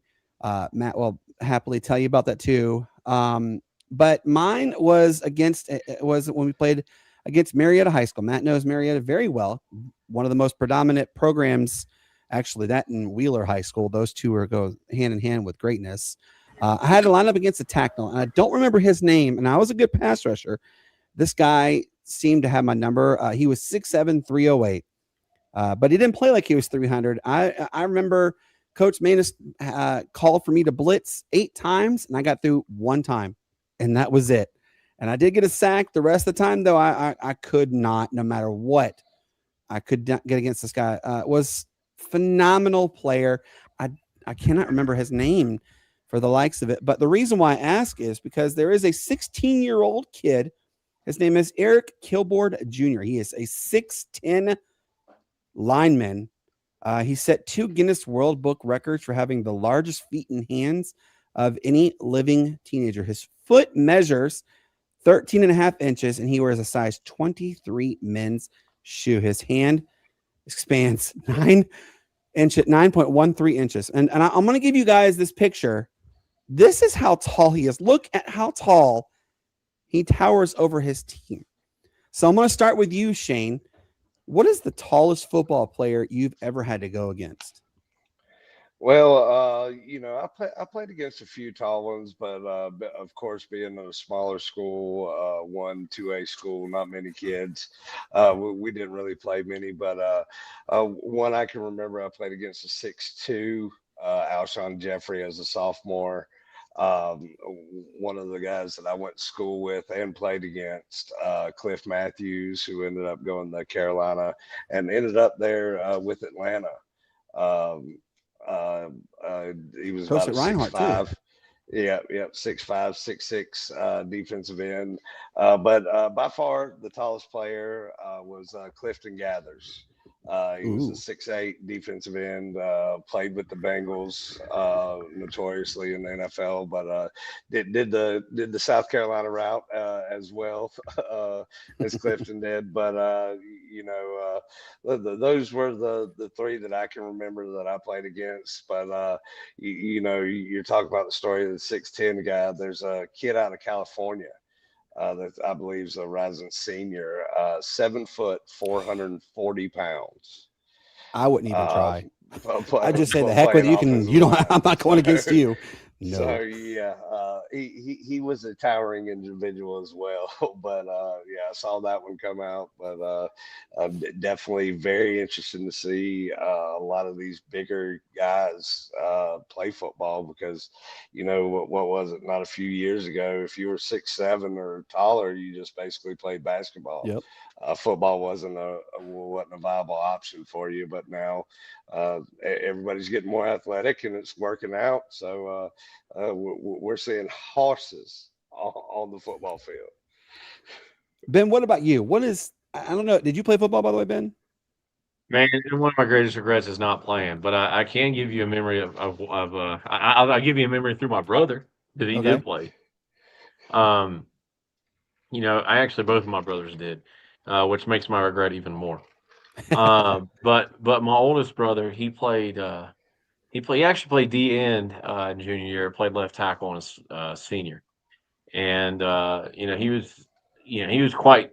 Matt will happily tell you about that too. But mine was when we played against Marietta High School. Matt knows Marietta very well. One of the most predominant programs, actually, that and Wheeler High School. Those two go hand in hand with greatness. I had to line up against a tackle, and I don't remember his name, and I was a good pass rusher. This guy seemed to have my number. He was 6'7", 308, but he didn't play like he was 300. I remember Coach Manus called for me to blitz 8 times, and I got through 1 time, and that was it. And I did get a sack. The rest of the time, though, I could not, no matter what, I could not get against this guy. Was phenomenal player. I cannot remember his name for the likes of it. But the reason why I ask is because there is a 16-year-old kid. His name is Eric Kilboard Jr. He is a 6'10" lineman. He set 2 Guinness World Book records for having the largest feet and hands of any living teenager. His foot measures 13.5 inches, and he wears a size 23 men's shoe. His hand expands 9.13 inches. And I'm going to give you guys this picture. This is how tall he is. Look at how tall he towers over his team. So I'm going to start with you, Shane. What is the tallest football player you've ever had to go against? Well, I played against a few tall ones, but of course, being in a smaller school, 1-2A school, not many kids. We didn't really play many, but one I can remember, I played against a 6'2", Alshon Jeffrey as a sophomore. One of the guys that I went to school with and played against, Cliff Matthews, who ended up going to Carolina and ended up there with Atlanta. He was Coach about a Reinhardt 6'5". Yeah, 6'5", 6'6", defensive end. But by far the tallest player was Clifton Gathers. He was a 6'8" defensive end, played with the Bengals, notoriously in the NFL, but did the South Carolina route as well as Clifton did. But those were the three that I can remember that I played against. But you're talking about the story of the 6'10" guy. There's a kid out of California. That I believe is a rising senior, 7 foot, 440 pounds. I wouldn't even try. I just say the heck with playing you. I'm not going against you. No. So yeah, he was a towering individual as well. But I saw that one come out. But definitely very interesting to see a lot of these bigger guys play football, because what was it? Not a few years ago, if you were 6'7" or taller, you just basically played basketball. Yep. Football wasn't a viable option for you, but now everybody's getting more athletic and it's working out. So we're seeing horses on the football field. Ben, what about you? I don't know. Did you play football, by the way, Ben? Man, one of my greatest regrets is not playing, but I can give you a memory I'll give you a memory through my brother that he did play. I actually, both of my brothers did, which makes my regret even more. But my oldest brother, he actually played D end in junior year, played left tackle in his senior, and he was quite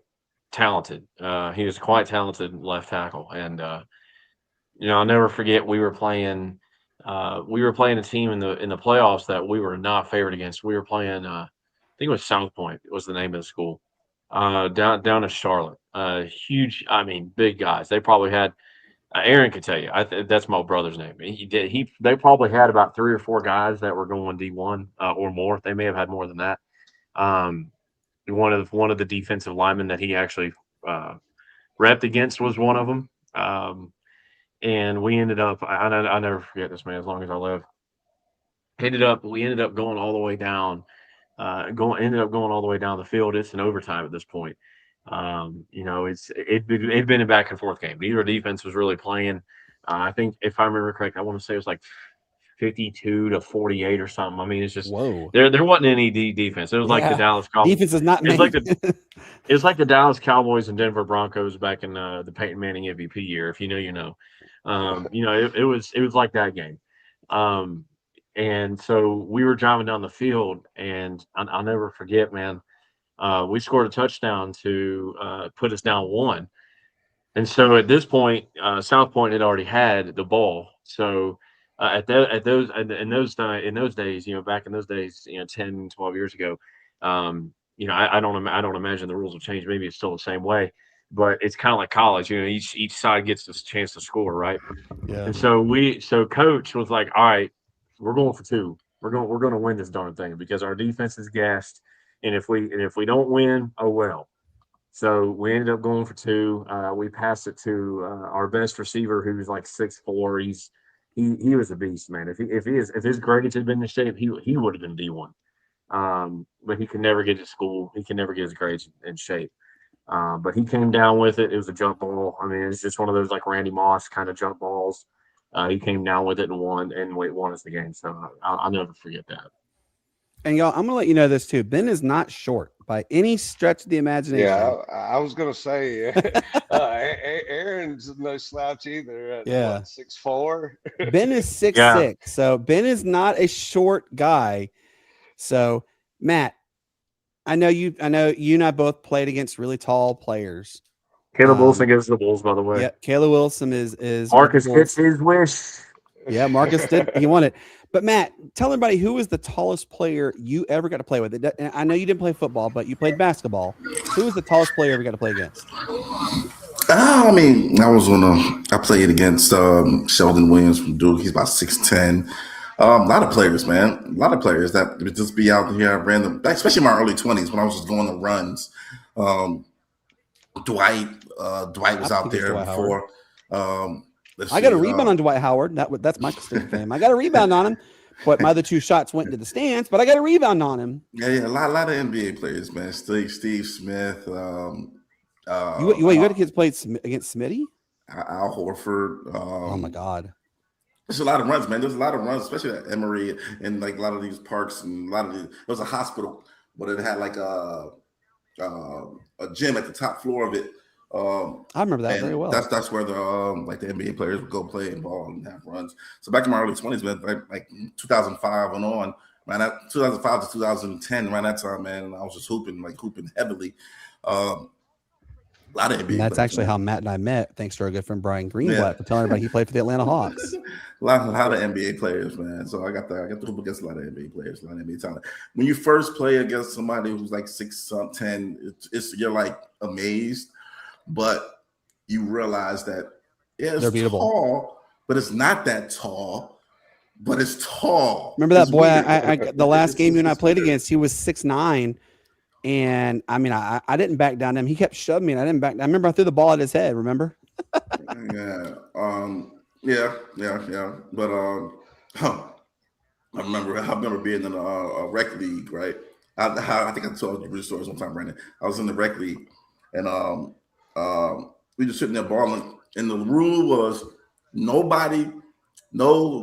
talented. He was quite talented left tackle, and I'll never forget we were playing a team in the playoffs that we were not favored against. We were playing I think it was South Point was the name of the school, down in Charlotte. Huge, big guys. They probably had Aaron could tell you. That's my brother's name. They probably had about 3 or 4 guys that were going D1 or more. They may have had more than that. One of the defensive linemen that he actually repped against was one of them. And we ended up. I never forget this, man, as long as I live. We ended up going all the way down. Ended up going all the way down the field. It's an overtime at this point. It'd been a back and forth game. Neither defense was really playing. I think, if I remember correct, I want to say it was like 52-48 or something. I mean, it's just there wasn't any defense. It was like the Dallas Cowboys. Defense is not made. It's like the Dallas Cowboys and Denver Broncos back in the Peyton Manning MVP year. If you know, you know. It was like that game. And so we were driving down the field, and I'll never forget, man. We scored a touchdown to put us down 1. And so at this point, South Point had already had the ball. So in those days, back in those days, 10, 12 years ago, I don't imagine the rules have changed. Maybe it's still the same way, but it's kind of like college. Each side gets a chance to score, right? Yeah. And so coach was like, all right, we're going for 2. We're going to win this darn thing because our defense is gassed. And if we don't win, oh well. So we ended up going for 2. We passed it to our best receiver, who was like 6'4". He was a beast, man. If his grades had been in shape, he would have been D1. But he could never get to school. He could never get his grades in shape. But he came down with it. It was a jump ball. I mean, it's just one of those like Randy Moss kind of jump balls. He came down with it and won us the game. So I'll never forget that. And y'all, I'm gonna let you know this too. Ben is not short by any stretch of the imagination. Yeah, I was gonna say, Aaron's no slouch either. 6'4". Ben is 6'6", so Ben is not a short guy. So Matt, I know you and I both played against really tall players. Caleb Wilson gets the Bulls, by the way. Yeah, Caleb Wilson is Marcus gets his wish. Yeah, Marcus did. He won it. But Matt, tell everybody, who was the tallest player you ever got to play with? And I know you didn't play football, but you played basketball. Who was the tallest player you ever got to play against? I played against Sheldon Williams from Duke. He's about 6'10". A lot of players, man. A lot of players that would just be out here random, especially in my early 20s when I was just going on runs. Dwight was out there before. I got a rebound on Dwight Howard. That's my claim. I got a rebound on him, but my other 2 shots went into the stands. But I got a rebound on him. Yeah, a lot of NBA players, man. Steve Smith. You got kids played against Smitty? Al Horford. Oh my God. There's a lot of runs, man. There's a lot of runs, especially at Emory and like a lot of these parks and a lot of there was a hospital, but it had like a gym at the top floor of it. I remember that very well. That's where the like the NBA players would go play and ball and have runs. So back in my early 20s, man, like 2005 and on, man, 2005 to 2010, around that time, man, I was just hooping heavily. A lot of NBA And that's players, actually man. how Matt and I met, thanks to our good friend Brian Greenblatt for telling everybody he played for the Atlanta Hawks. A lot of NBA players, man. So I got to hoop against a lot of NBA players, a lot of NBA talent. When you first play against somebody who's like 6'10", you're like amazed, but you realize that it's tall, but it's not that tall, but it's tall. Remember that It's boy? weird. The last game you and I played against, he was 6'9". And I mean, I didn't back down to him. He kept shoving me, and I didn't back. I remember I threw the ball at his head. Remember? Yeah. But I remember being in a rec league, right? I think I told you these stories one time, Brandon. I was in the rec league, and we just sitting there balling, and the rule was no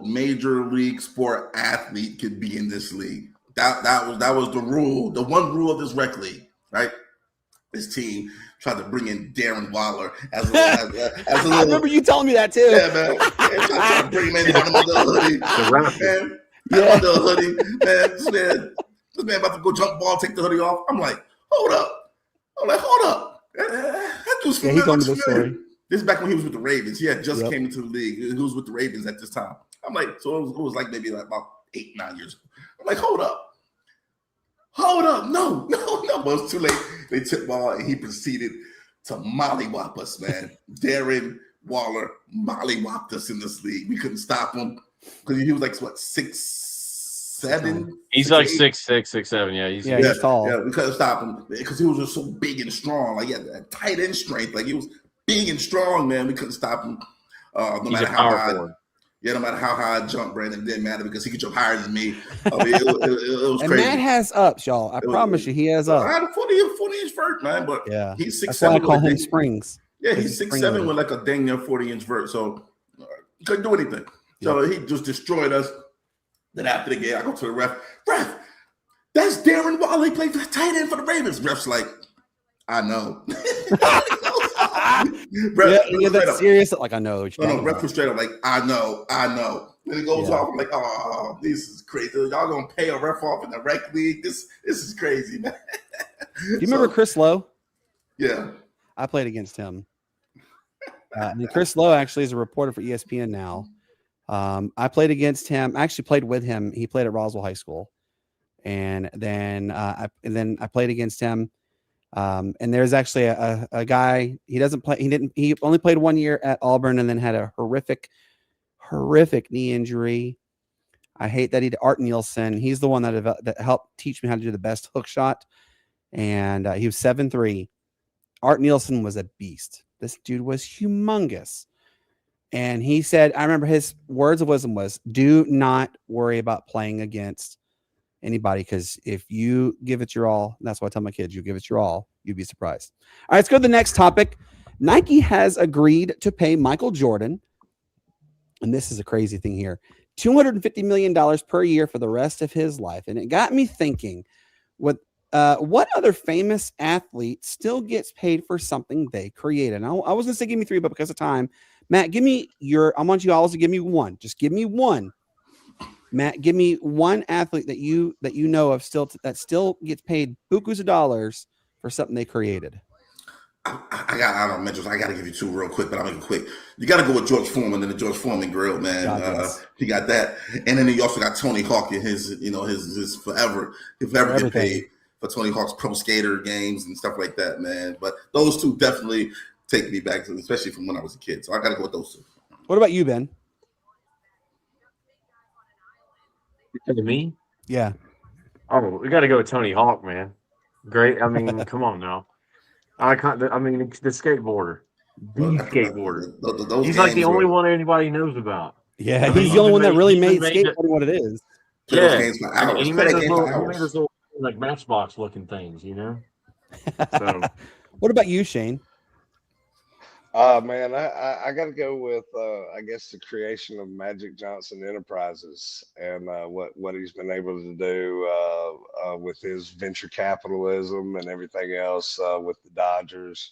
major league sport athlete could be in this league. That was the rule, the one rule of this rec league, right? This team tried to bring in Darren Waller as a little. I remember you telling me that too. Yeah, man. Tried to bring him in under the hoodie. Man. Under the hoodie, man. This man about to go jump ball, take the hoodie off. I'm like, hold up. Yeah, he told me this story. This is back when he was with the Ravens. He had just came into the league. He was with the Ravens at this time. I'm like, so it was like maybe like about 8-9 years ago. I'm like, hold up. No. But it was too late. They took ball and he proceeded to mollywop us, man. Darren Waller mollywopped us in this league. We couldn't stop him because he was like, what, 6'7"? He's like 6'6", 6'7". Yeah, he's tall. Yeah, we couldn't stop him because he was just so big and strong. Like he had that tight end strength. Like he was big and strong, man. We couldn't stop him. No matter how high I jumped, Brandon, it didn't matter because he could jump higher than me. I mean, it was and crazy. Matt has ups, y'all. I promise you, he has ups. I had a 40-inch vert, man, but he's 6'7". That's why I call him Springs. Yeah, he's 6'7" with like a dang near 40-inch vert, so couldn't do anything. So he just destroyed us. Then after the game, I go to the ref, that's Darren Waller. He played for tight end for the Ravens. Ref's like, I know. That's serious. Like, I know. Ref was straight up like, I know. Then he goes off, I'm like, oh, this is crazy. Y'all gonna pay a ref off in the rec league? This is crazy, man. Do you remember Chris Lowe? Yeah. I played against him. And Chris Lowe actually is a reporter for ESPN now. I played against him. I actually played with him. He played at Roswell High School. And then I played against him. And there's actually a guy, he only played 1 year at Auburn and then had a horrific knee injury. I hate that Art Nielsen. He's the one that helped teach me how to do the best hook shot. And he was 7'3". Art Nielsen was a beast. This dude was humongous. And he said, I remember his words of wisdom was, do not worry about playing against anybody, because if you give it your all, that's why I tell my kids, you give it your all, you'd be surprised. All right, let's go to the next topic. Nike has agreed to pay Michael Jordan, and this is a crazy thing here, $250 million per year for the rest of his life. And it got me thinking, what other famous athlete still gets paid for something they created? And I was going to say give me three, but because of time, Matt, I want you all to give me one. Just give me one. Matt, give me one athlete that you know of that still gets paid bukus of dollars for something they created. I don't mention. I got to give you two real quick, but I'll make it quick. You got to go with George Foreman and the George Foreman grill, man. He got that, and then you also got Tony Hawk and his forever get paid for Tony Hawk's pro skater games and stuff like that, man. But those two definitely take me back to, especially from when I was a kid. So I got to go with those two. What about you, Ben? Me? Yeah. Oh, we got to go with Tony Hawk, man. Great. I mean, come on now. The skateboarder. He's like the only one anybody knows about. Yeah, he's the only one that really made skateboarding what it is. Yeah. He made those little like Matchbox looking things, you know? So what about you, Shane? Man, I got to go with I guess the creation of Magic Johnson Enterprises and what he's been able to do with his venture capitalism and everything else with the Dodgers,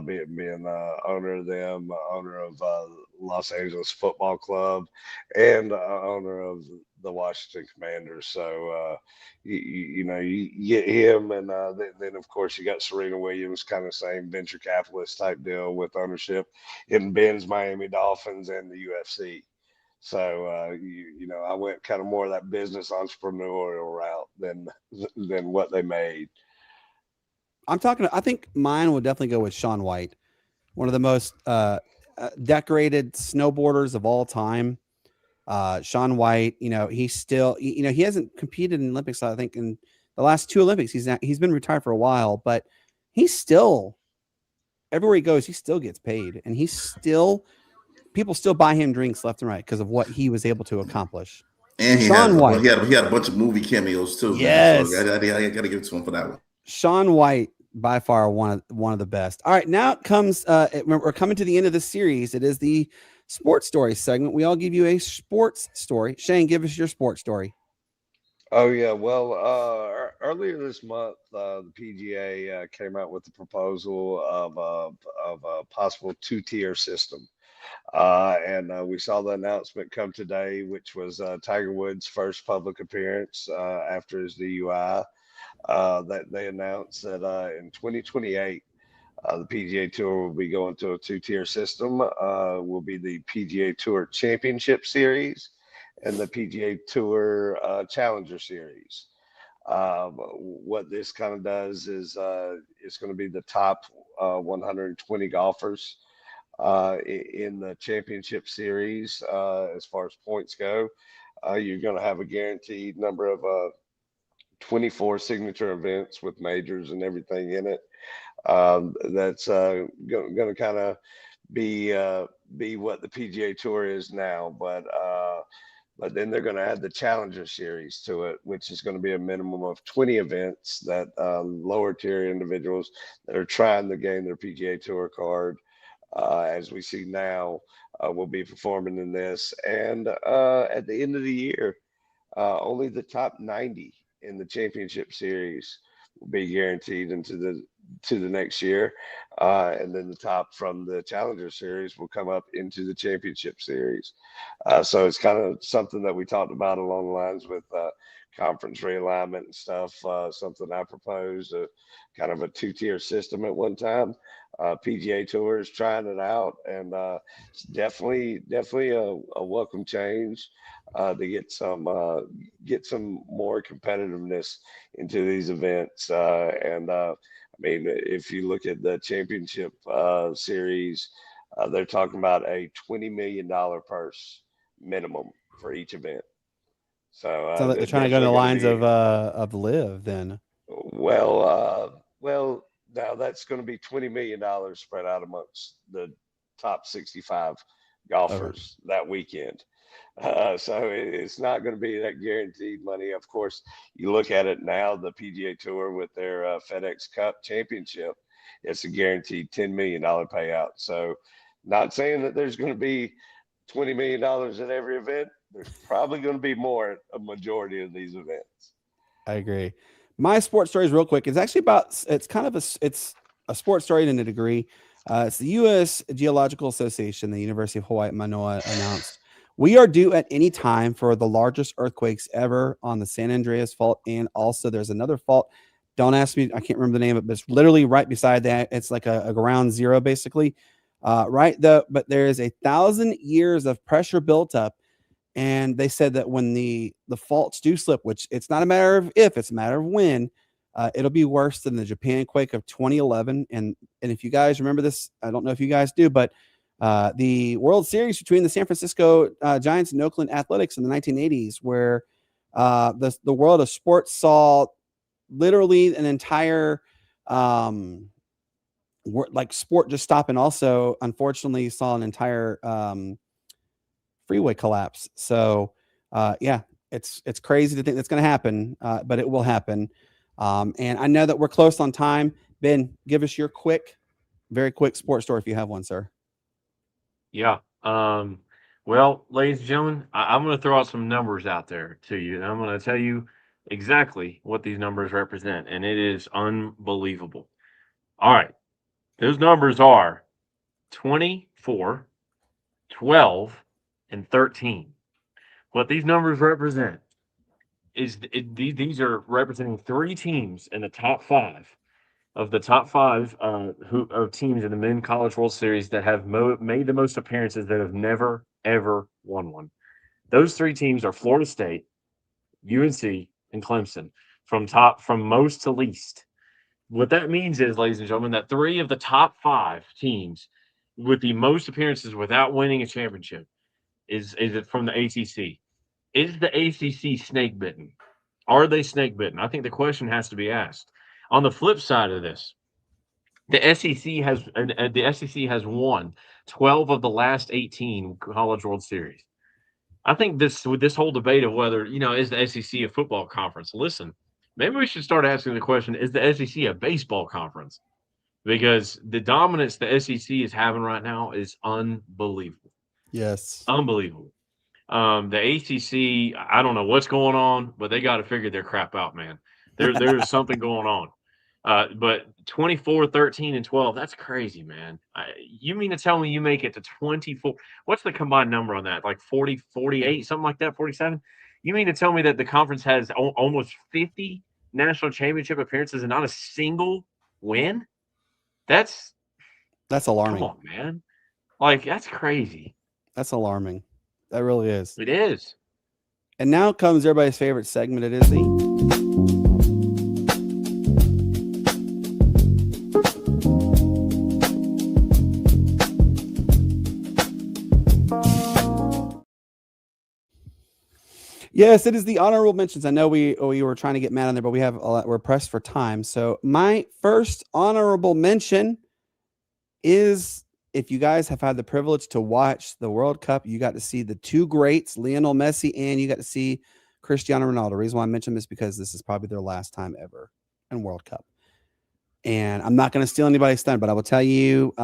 being owner of them, owner of Los Angeles Football Club, and owner of the Washington Commanders. So you get him, and then of course you got Serena Williams, kind of same venture capitalist type deal with ownership in Ben's Miami Dolphins and the UFC. So I went kind of more of that business entrepreneurial route than what they made. I think mine would definitely go with Shaun White, one of the most decorated snowboarders of all time. Shaun White, he's still, he hasn't competed in Olympics. I think in the last 2 Olympics, he's been retired for a while, but he's still, everywhere he goes, he still gets paid, and people still buy him drinks left and right because of what he was able to accomplish. And he had a bunch of movie cameos too. Yes, man. So I got to give it to him for that one. Shaun White, by far one of the best. All right, now it comes. We're coming to the end of the series. It is the sports story segment. We all give you a sports story. Shane, give us your sports story. Oh yeah, well, earlier this month, the PGA came out with the proposal of a possible 2-tier system, and we saw the announcement come today, which was Tiger Woods' first public appearance after his DUI. That they announced that in 2028, the PGA Tour will be going to a 2-tier system. Will be the PGA Tour Championship Series and the PGA Tour Challenger Series. What this kind of does is it's going to be the top 120 golfers in the Championship Series as far as points go. You're going to have a guaranteed number of 24 signature events with majors and everything in it. That's going to kind of be what the PGA Tour is now, but then they're going to add the Challenger Series to it, which is going to be a minimum of 20 events that lower tier individuals that are trying to gain their PGA Tour card, as we see now, will be performing in this. And at the end of the year, only the top 90 in the Championship Series will be guaranteed into the next year, and then the top from the Challenger Series will come up into the Championship Series. So it's kind of something that we talked about along the lines with conference realignment and stuff. Something I proposed, kind of a 2-tier system at one time. PGA Tour is trying it out, and it's definitely a welcome change to get some more competitiveness into these events. And I mean, if you look at the Championship Series, they're talking about a $20 million purse minimum for each event. So they're trying to go to the lines of Live then. Well, now that's going to be $20 million spread out amongst the top 65 golfers that weekend. So it's not going to be that guaranteed money. Of course, you look at it now, the PGA Tour with their FedEx Cup Championship, it's a guaranteed $10 million payout. So not saying that there's going to be $20 million at every event. There's probably going to be more at a majority of these events. I agree. My sports story is real quick. It's actually it's a sports story in a degree. It's the U.S. Geological Association, the University of Hawaii at Manoa announced we are due at any time for the largest earthquakes ever on the San Andreas Fault. And also there's another fault. Don't ask me. I can't remember the name of it, but it's literally right beside that. It's like a ground zero, basically. But there is 1,000 years of pressure built up. And they said that when the faults do slip, which it's not a matter of if, it's a matter of when, it'll be worse than the Japan quake of 2011. And if you guys remember this, I don't know if you guys do, but the World Series between the San Francisco Giants and Oakland Athletics in the 1980s, where the world of sports saw literally an entire sport just stop, and also unfortunately saw an entire freeway collapse. So it's crazy to think that's going to happen, but it will happen. And I know that we're close on time. Ben, give us your quick very quick sports story if you have one, sir. Yeah. Well, ladies and gentlemen, I'm going to throw out some numbers out there to you, and I'm going to tell you exactly what these numbers represent, and it is unbelievable. All right. Those numbers are 24, 12, and 13. What these numbers represent is these are representing 3 teams in the top 5 of the top 5 of teams in the Men College World Series that have made the most appearances that have never ever won one. Those 3 teams are Florida State, UNC, and Clemson from most to least. What that means is, ladies and gentlemen, that 3 of the top 5 teams with the most appearances without winning a championship is it from the ACC. Is the ACC snake bitten? Are they snake bitten? I think the question has to be asked. On the flip side of this, the SEC has won 12 of the last 18 College World Series. I think this whole debate of whether, is the SEC a football conference? Listen, maybe we should start asking the question, is the SEC a baseball conference? Because the dominance the SEC is having right now is unbelievable. Yes. Unbelievable. The ACC, I don't know what's going on, but they got to figure their crap out, man. There's something going on. But 24, 13, and 12, that's crazy, man. You mean to tell me you make it to 24? What's the combined number on that? Like 40, 48, something like that, 47? You mean to tell me that the conference has almost 50 national championship appearances and not a single win? That's alarming. Come on, man. Like, that's crazy. That's alarming. That really is. It is. And now comes everybody's favorite segment. It is the Yes, it is the honorable mentions. I know we were trying to get Matt on there, but we're pressed for time. So my first honorable mention is, if you guys have had the privilege to watch the World Cup, you got to see the 2 greats, Lionel Messi, and you got to see Cristiano Ronaldo. The reason why I mention this is because this is probably their last time ever in World Cup. And I'm not going to steal anybody's thunder, but I will tell you,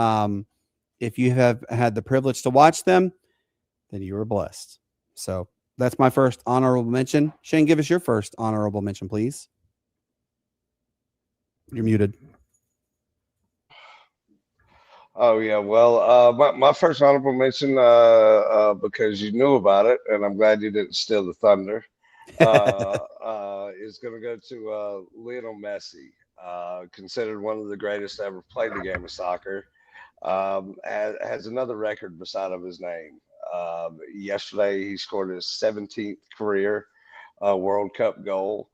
if you have had the privilege to watch them, then you were blessed. So that's my first honorable mention. Shane, give us your first honorable mention, please. You're muted. Oh yeah, well, my first honorable mention, because you knew about it, and I'm glad you didn't steal the thunder, is going to go to Lionel Messi, considered one of the greatest to ever play the game of soccer. Has another record beside of his name. Yesterday, he scored his 17th career World Cup goal.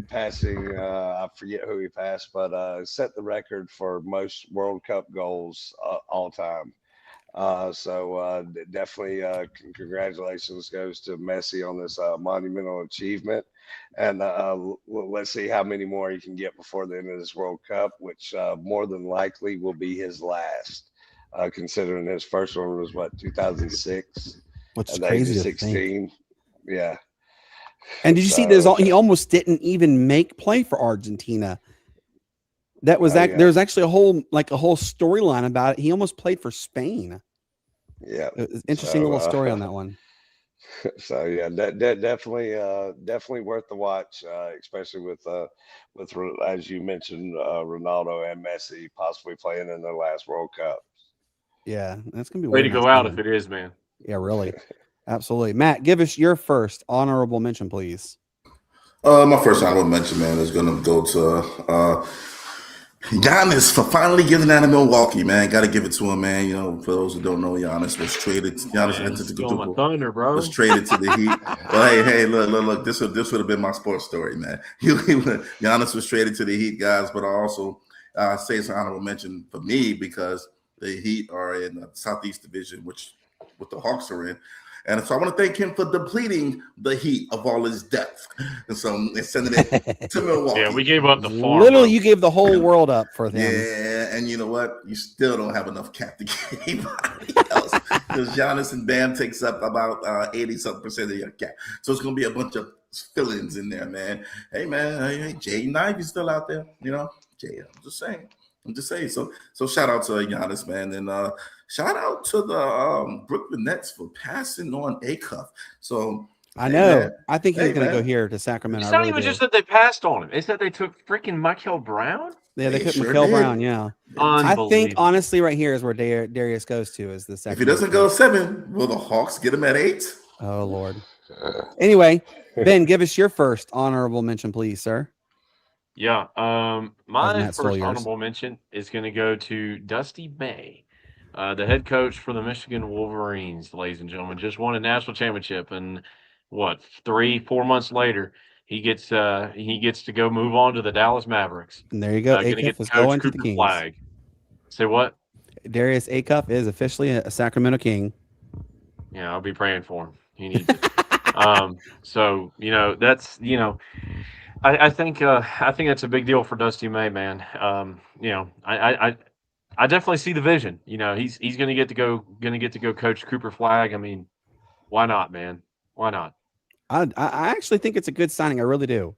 Passing, I forget who he passed, but set the record for most World Cup goals all time. So definitely congratulations goes to Messi on this monumental achievement. And let's see how many more he can get before the end of this World Cup, which more than likely will be his last, considering his first one was, 2006? Which is crazy to 16. think. Yeah. And did you see he almost didn't even make play for Argentina. That was yeah. There's actually a whole storyline about it. He almost played for Spain. Yeah. It was interesting little story on that one. So yeah, definitely worth the watch, especially with as you mentioned, Ronaldo and Messi possibly playing in their last World Cup. Yeah, that's gonna be way to go out if it is, man. Yeah, really. Absolutely. Matt, give us your first honorable mention, please. My first honorable mention, man, is going to go to Giannis for finally getting out of Milwaukee, man. Got to give it to him, man. For those who don't know, Giannis was traded. Giannis entered the thunder, bro. Was traded to the Heat. Well, hey, look. This would have been my sports story, man. Giannis was traded to the Heat, guys. But I also say it's an honorable mention for me because the Heat are in the Southeast Division, which what the Hawks are in. And so I want to thank him for depleting the Heat of all his depth. And so they're sending it to Milwaukee. Yeah, we gave up the farm. Literally, you gave the whole world up for them. Yeah, and you know what? You still don't have enough cap to give anybody else. Because Giannis and Bam takes up about 80-something% of your cap. So it's going to be a bunch of fill-ins in there, man. Hey, man. Hey, Jay Knight is still out there. Jay, I'm just saying. I'm just saying. So shout out to Giannis, man, and shout out to the Brooklyn Nets for passing on Acuff. So I hey, know. man. I think he's Hey, going to go man. here to Sacramento. It's I not really even do. just that they passed on him. It's that they took freaking Michael Brown. Yeah, they They took sure Mikael did. Brown. Yeah, I think Unbelievable. honestly, right here is where Darius goes to is the If Sacramento. he doesn't go 7, will the Hawks get him at 8? Oh Lord. Anyway, Ben, give us your first honorable mention, please, sir. Yeah. My Matt stole first yours. honorable mention is going to go to Dusty May, the head coach for the Michigan Wolverines, ladies and gentlemen. Just won a national championship, and what 3-4 months later, he gets to go move on to the Dallas Mavericks. And there you go. Going to get Acuff is to coach going to the Cooper Kings. Flag. Say what? Darius Acuff is officially a Sacramento King. Yeah, I'll be praying for him. He needs it. So that's I think that's a big deal for Dusty May, man. I definitely see the vision. He's going to get to go coach Cooper Flag. I mean, why not, man? Why not? I actually think it's a good signing. I really do.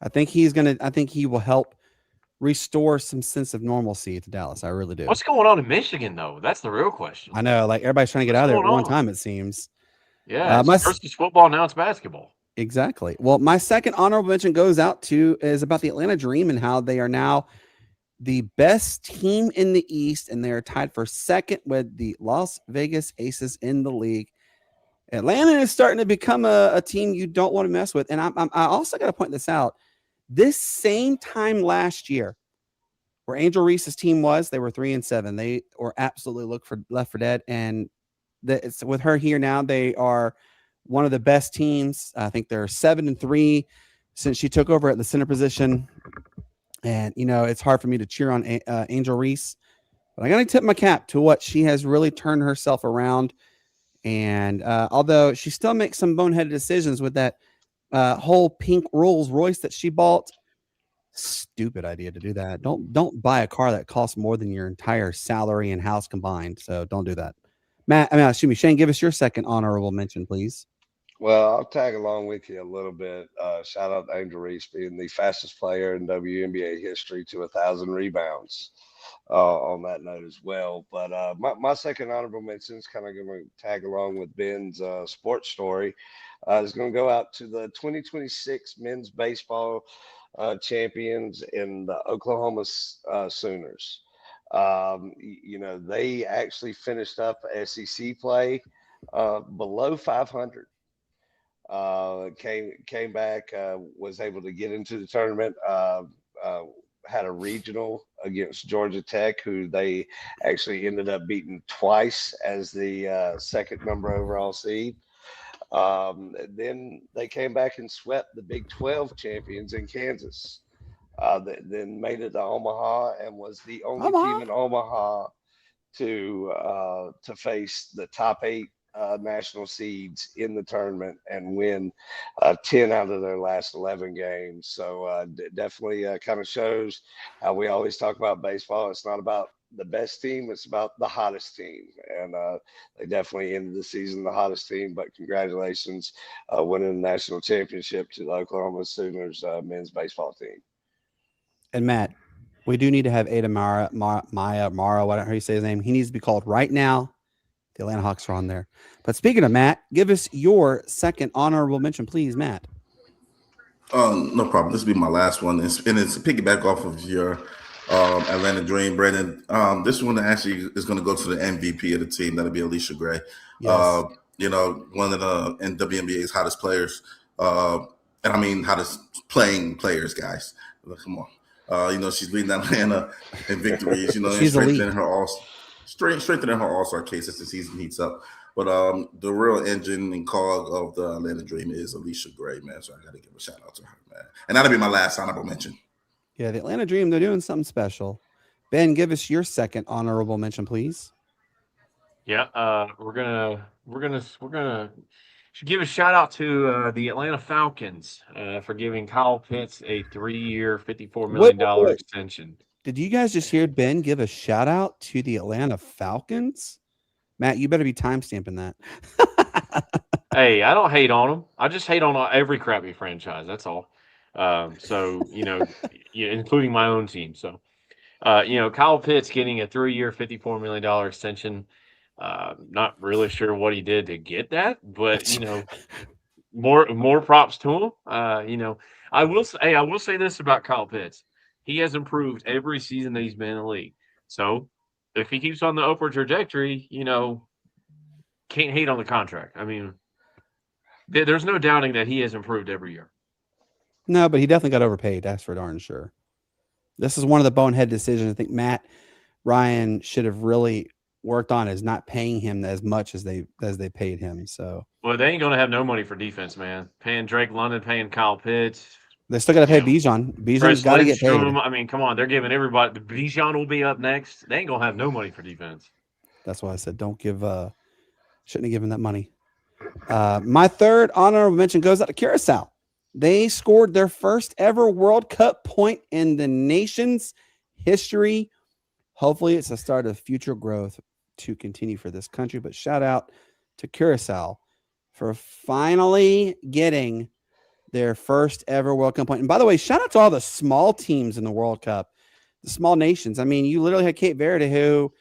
I think he will help restore some sense of normalcy to Dallas. I really do. What's going on in Michigan, though? That's the real question. I know, like everybody's trying to get out of there at one time, it seems. Yeah, first it's football, now it's basketball. Exactly. Well, my second honorable mention is about the Atlanta Dream and how they are now the best team in the East, and they are tied for second with the Las Vegas Aces in the league. Atlanta is starting to become a team you don't want to mess with. And I also got to point this out. This same time last year, where Angel Reese's team was, they were 3-7. They were absolutely left for dead. And it's with her here now, they are one of the best teams. I think they're 7-3 since she took over at the center position. And it's hard for me to cheer on Angel Reese, but I got to tip my cap to what she has really turned herself around. And although she still makes some boneheaded decisions with that whole pink Rolls Royce that she bought, stupid idea to do that. Don't buy a car that costs more than your entire salary and house combined. So don't do that. Shane, give us your second honorable mention, please. Well, I'll tag along with you a little bit. Shout out to Angel Reese being the fastest player in WNBA history to 1,000 rebounds. On that note as well. But my second honorable mention is kind of going to tag along with Ben's sports story. Is going to go out to the 2026 men's baseball champions in the Oklahoma Sooners. They actually finished up SEC play below 500. Came back, was able to get into the tournament. Had a regional against Georgia Tech, who they actually ended up beating twice as the second number overall seed. Then they came back and swept the Big 12 champions in Kansas. Then made it to Omaha and was the only team in Omaha to face the top 8 national seeds in the tournament and win 10 out of their last 11 games. So definitely kind of shows how we always talk about baseball. It's not about the best team, it's about the hottest team. And they definitely ended the season the hottest team, but congratulations winning the national championship to the Oklahoma Sooners men's baseball team. And Matt, we do need to have Ada Mara, whatever you say his name. He needs to be called right now. The Atlanta Hawks are on there. But speaking of Matt, give us your second honorable mention, please, Matt. No problem. This will be my last one. And it's a piggyback off of your Atlanta Dream, Brandon. This one actually is going to go to the MVP of the team. That'll be Alicia Gray. Yes. One of the WNBA's hottest players. And I mean hottest playing players, guys. Come on. She's leading Atlanta in victories, She's strengthening her all-star case as the season heats up. But the real engine and cog of the Atlanta Dream is Alicia Gray, man. So I got to give a shout out to her, man. And that'll be my last honorable mention. Yeah, the Atlanta Dream, they're doing something special. Ben, give us your second honorable mention, please. Yeah, we're gonna should give a shout out to the Atlanta Falcons for giving Kyle Pitts a 3-year, $54 million extension. Did you guys just hear Ben give a shout out to the Atlanta Falcons? Matt, you better be timestamping that. Hey, I don't hate on them. I just hate on every crappy franchise. That's all. Including my own team. So, Kyle Pitts getting a 3-year, $54 million extension. Not really sure what he did to get that, but more props to him. I will say this about Kyle Pitts. He has improved every season that he's been in the league. So if he keeps on the upward trajectory, can't hate on the contract. I mean, there's no doubting that he has improved every year. No, but he definitely got overpaid. That's for darn sure. This is one of the bonehead decisions I think Matt Ryan should have really worked on, is not paying him as much as they paid him. So, well, they ain't gonna have no money for defense, man. Paying Drake London, paying Kyle Pitts. They still got to pay Bijan. Bijan's got to get paid. I mean, come on, they're giving everybody. Bijan will be up next. They ain't gonna have no money for defense. That's why I said don't give. Shouldn't have given that money. My third honorable mention goes out to Curacao. They scored their first ever World Cup point in the nation's history. Hopefully, it's a start of future growth to continue for this country. But shout out to Curacao for finally getting their first ever World Cup point. And by the way, shout out to all the small teams in the World Cup, the small nations. I mean, you literally had Cape Verde, who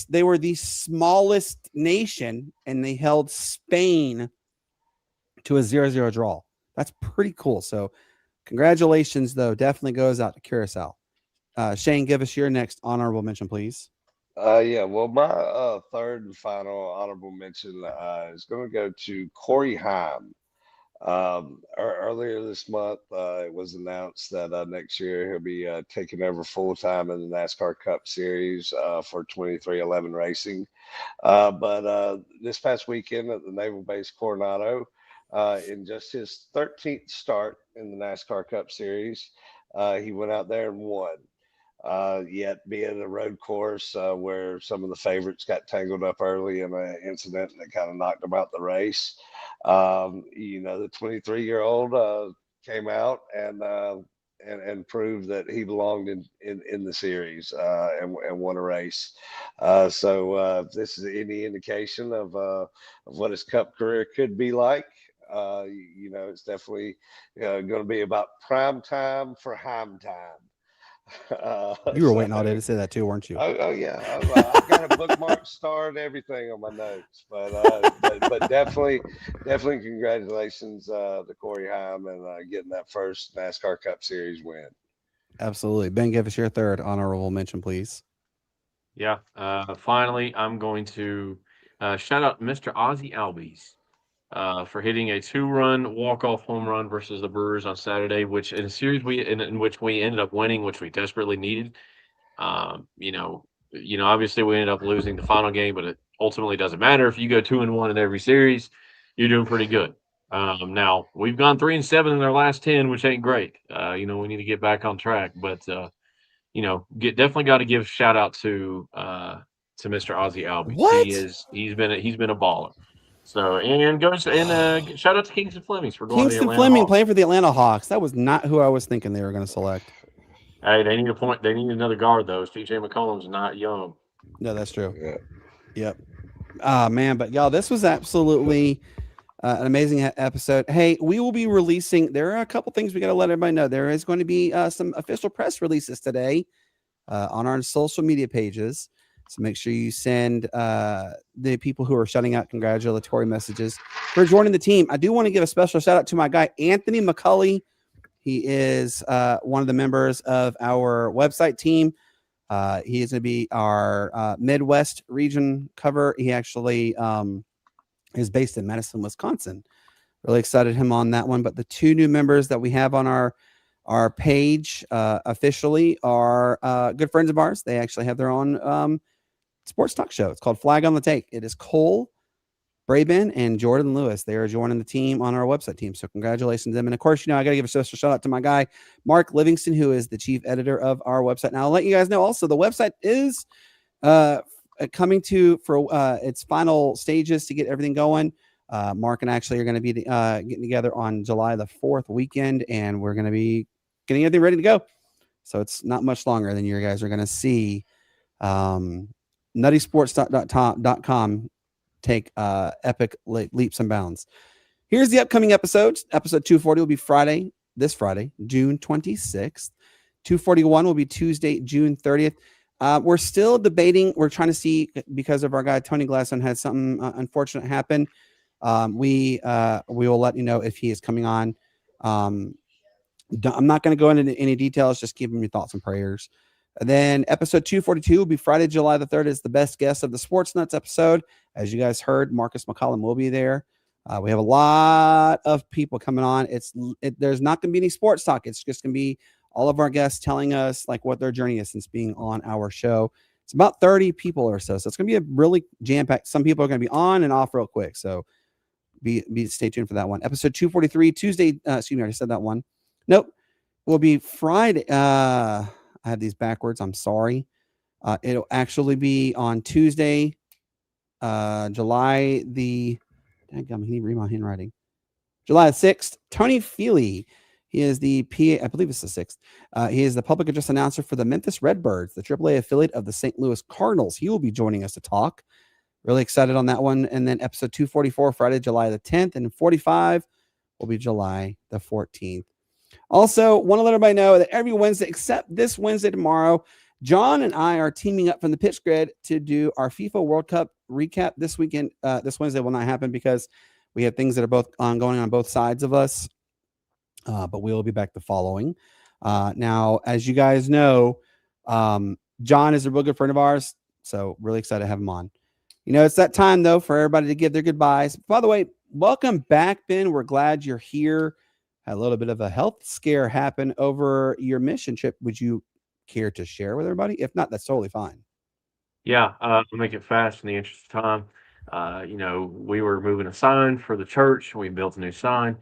they were the smallest nation, and they held Spain to a 0-0 draw. That's pretty cool. So congratulations, though. Definitely goes out to Curacao. Shane, give us your next honorable mention, please. Well, my third and final honorable mention is going to go to Corey Heim. Earlier this month, it was announced that next year he'll be taking over full-time in the NASCAR Cup Series for 2311 Racing. But this past weekend at the Naval Base Coronado, in just his 13th start in the NASCAR Cup Series, he went out there and won. Yet being a road course where some of the favorites got tangled up early in an incident that kind of knocked them out the race. The 23-year-old came out and proved that he belonged in the series and won a race. So if this is any indication of what his Cup career could be like, it's definitely going to be about prime time for Heim time. You were waiting all day to say that too, weren't you? Oh yeah, I've got a bookmark starred everything on my notes, but definitely congratulations to Corey Heim and getting that first NASCAR Cup Series win. Absolutely. Ben, give us your third honorable mention, please. Yeah. Finally, I'm going to shout out Mr. Ozzie Albies for hitting a 2-run walk-off home run versus the Brewers on Saturday, which in a series in which we ended up winning, which we desperately needed. Obviously we ended up losing the final game, but it ultimately doesn't matter. If you go 2-1 in every series, you're doing pretty good. Now we've gone 3-7 in their last 10, which ain't great. We need to get back on track, but definitely got to give shout out to Mr. Ozzie Albies. What? He's been a baller. So shout out to Kingston Fleming for going to the Atlanta Fleming Hawks. playing for the Atlanta Hawks. That was not who I was thinking they were going to select. Hey, they need a point. They need another guard though. TJ McCollum's not young. No, that's true. Yeah. Yep. Man, but y'all, this was absolutely an amazing episode. Hey, we will be releasing. There are a couple things we got to let everybody know. There is going to be some official press releases today on our social media pages. So make sure you send the people who are shutting out congratulatory messages for joining the team. I do want to give a special shout out to my guy, Anthony McCulley. He is one of the members of our website team. He is going to be our Midwest region cover. He actually is based in Madison, Wisconsin. Really excited him on that one. But the two new members that we have on our page officially are good friends of ours. They actually have their own sports talk show. It's called Flag on the Take. It is Cole Braben and Jordan Lewis. They are joining the team on our website team. So congratulations to them. And of course, I got to give a special shout out to my guy, Mark Livingston, who is the chief editor of our website. Now I'll let you guys know also the website is coming for its final stages to get everything going. Mark and actually are going to be getting together on July the 4th weekend, and we're going to be getting everything ready to go. So it's not much longer than you guys are going to see nuttysports.com take epic leaps and bounds. Here's the upcoming episodes. Episode 240 will be this Friday, June 26th. 241 will be Tuesday, June 30th. We're still debating. We're trying to see, because of our guy Tony Glasson had something unfortunate happen. We will let you know if he is coming on. I'm not going to go into any details. Just give him your thoughts and prayers. And then episode 242 will be Friday, July the 3rd. Is the best guest of the Sportz Nutz episode. As you guys heard, Marcus McCollum will be there. We have a lot of people coming on. There's not going to be any sports talk. It's just going to be all of our guests telling us like what their journey is since being on our show. It's about 30 people or so. So it's going to be a really jam-packed. Some people are going to be on and off real quick. So stay tuned for that one. Episode 243, Tuesday. Excuse me, I already said that one. Nope. Will be Friday. I had these backwards. I'm sorry. It'll actually be on Tuesday, July the. Can you read my handwriting? July 6th. Tony Feely. He is the PA. I believe it's the 6th. He is the public address announcer for the Memphis Redbirds, the AAA affiliate of the St. Louis Cardinals. He will be joining us to talk. Really excited on that one. And then episode 244, Friday, July the 10th, and 45 will be July the 14th. Also, want to let everybody know that every Wednesday, except this Wednesday tomorrow, John and I are teaming up from the pitch grid to do our FIFA World Cup recap this weekend. This Wednesday will not happen because we have things that are both going on both sides of us. But we will be back the following. Now, as you guys know, John is a real good friend of ours, so really excited to have him on. It's that time, though, for everybody to give their goodbyes. By the way, welcome back, Ben. We're glad you're here. Had a little bit of a health scare happen over your mission trip. Would you care to share with everybody? If not, that's totally fine. Yeah, I'll make it fast in the interest of time. We were moving a sign for the church. We built a new sign.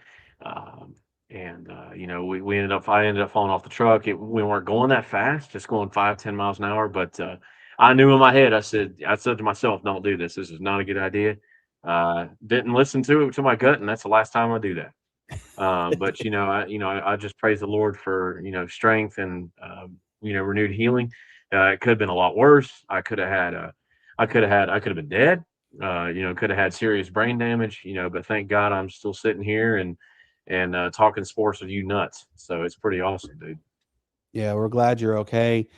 We ended up falling off the truck. We weren't going that fast, just going 5-10 miles an hour. But I knew in my head, I said to myself, don't do this. This is not a good idea. Didn't listen to my gut. And that's the last time I do that. I just praise the Lord for, strength and, renewed healing. It could have been a lot worse. I could have been dead, could have had serious brain damage, but thank God I'm still sitting here and talking sports with you nuts. So it's pretty awesome, dude. Yeah, we're glad you're okay.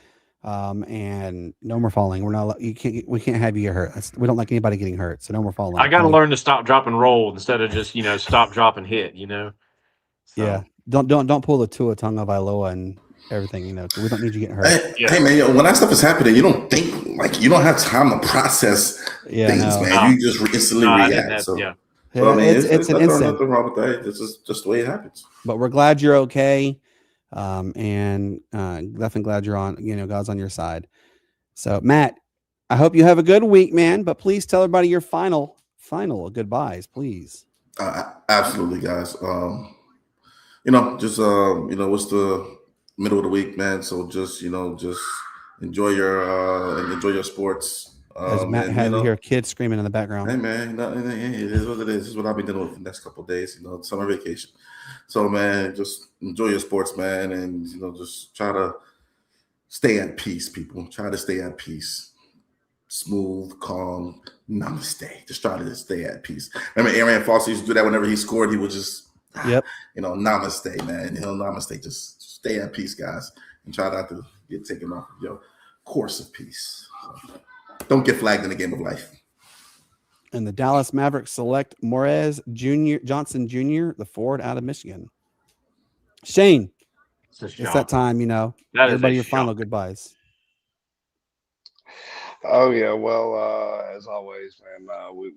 And no more falling. We can't have you get hurt. We don't like anybody getting hurt. So no more falling. I got to learn to stop, drop, and roll instead of just, stop, drop, and hit, So. Yeah. Don't pull the Tua Tagovailoa and everything, we don't need you getting hurt. Hey man, when that stuff is happening, you don't think, like, you don't have time to process things, man. You just instantly react. So it's an instant. Nothing wrong with that. This is just the way it happens. But we're glad you're okay. And definitely glad you're on, God's on your side. So Matt, I hope you have a good week, man, but please tell everybody your final goodbyes, please. Absolutely, guys. What's the middle of the week, man? So just enjoy your sports. As Matt had to hear kids screaming in the background. Hey man, it is what it is. This is what I'll be dealing with the next couple of days. Summer vacation. So man, just enjoy your sports, man, and just try to stay at peace, people. Try to stay at peace. Smooth, calm, namaste. Just try to stay at peace. Remember, Arian Foster used to do that whenever he scored. He would just, namaste, man. Namaste. Just stay at peace, guys, and try not to get taken off of your course of peace. So, don't get flagged in the game of life. And the Dallas Mavericks select Johnson Jr., the forward out of Michigan. Shane, it's that time, everybody your final goodbyes. Oh yeah, well, as always, man,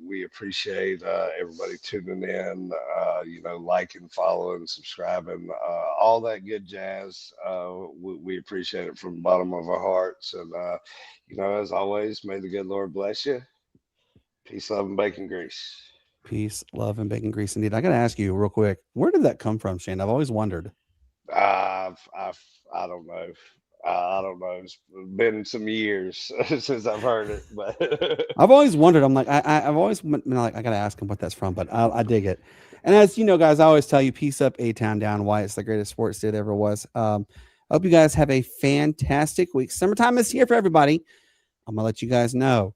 we appreciate everybody tuning in, liking, following, subscribing, all that good jazz. We appreciate it from the bottom of our hearts, and as always, may the good Lord bless you. Peace, love, and bacon grease. Peace, love, and bacon grease. Indeed, I got to ask you real quick, where did that come from, Shane? I've always wondered. I don't know. I don't know. It's been some years since I've heard it, but I've always wondered. I'm like, I've always been like, I got to ask him what that's from, but I dig it. And as you know, guys, I always tell you, peace up, A-Town down. Why it's the greatest sports day ever was. I hope you guys have a fantastic week. Summertime is here for everybody. I'm gonna let you guys know.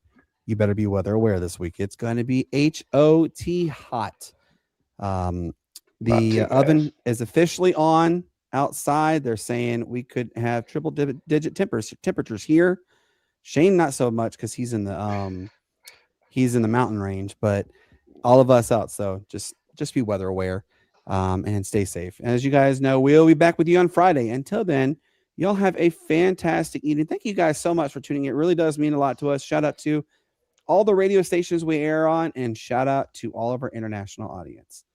You better be weather aware this week. It's going to be HOT hot. The oven is officially on. outside. They're saying we could have triple digit temperatures here. Shane, not so much because he's in the mountain range, but all of us out. So just be weather aware and stay safe. And as you guys know, we'll be back with you on Friday. Until then, y'all have a fantastic evening. Thank you guys so much for tuning in. It really does mean a lot to us. Shout out to all the radio stations we air on, and shout out to all of our international audience.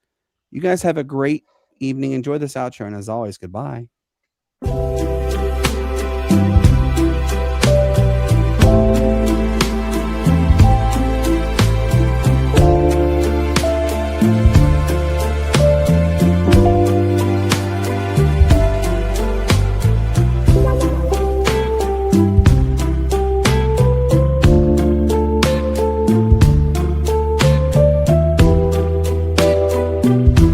You guys have a great evening. Enjoy this outro, and as always, goodbye.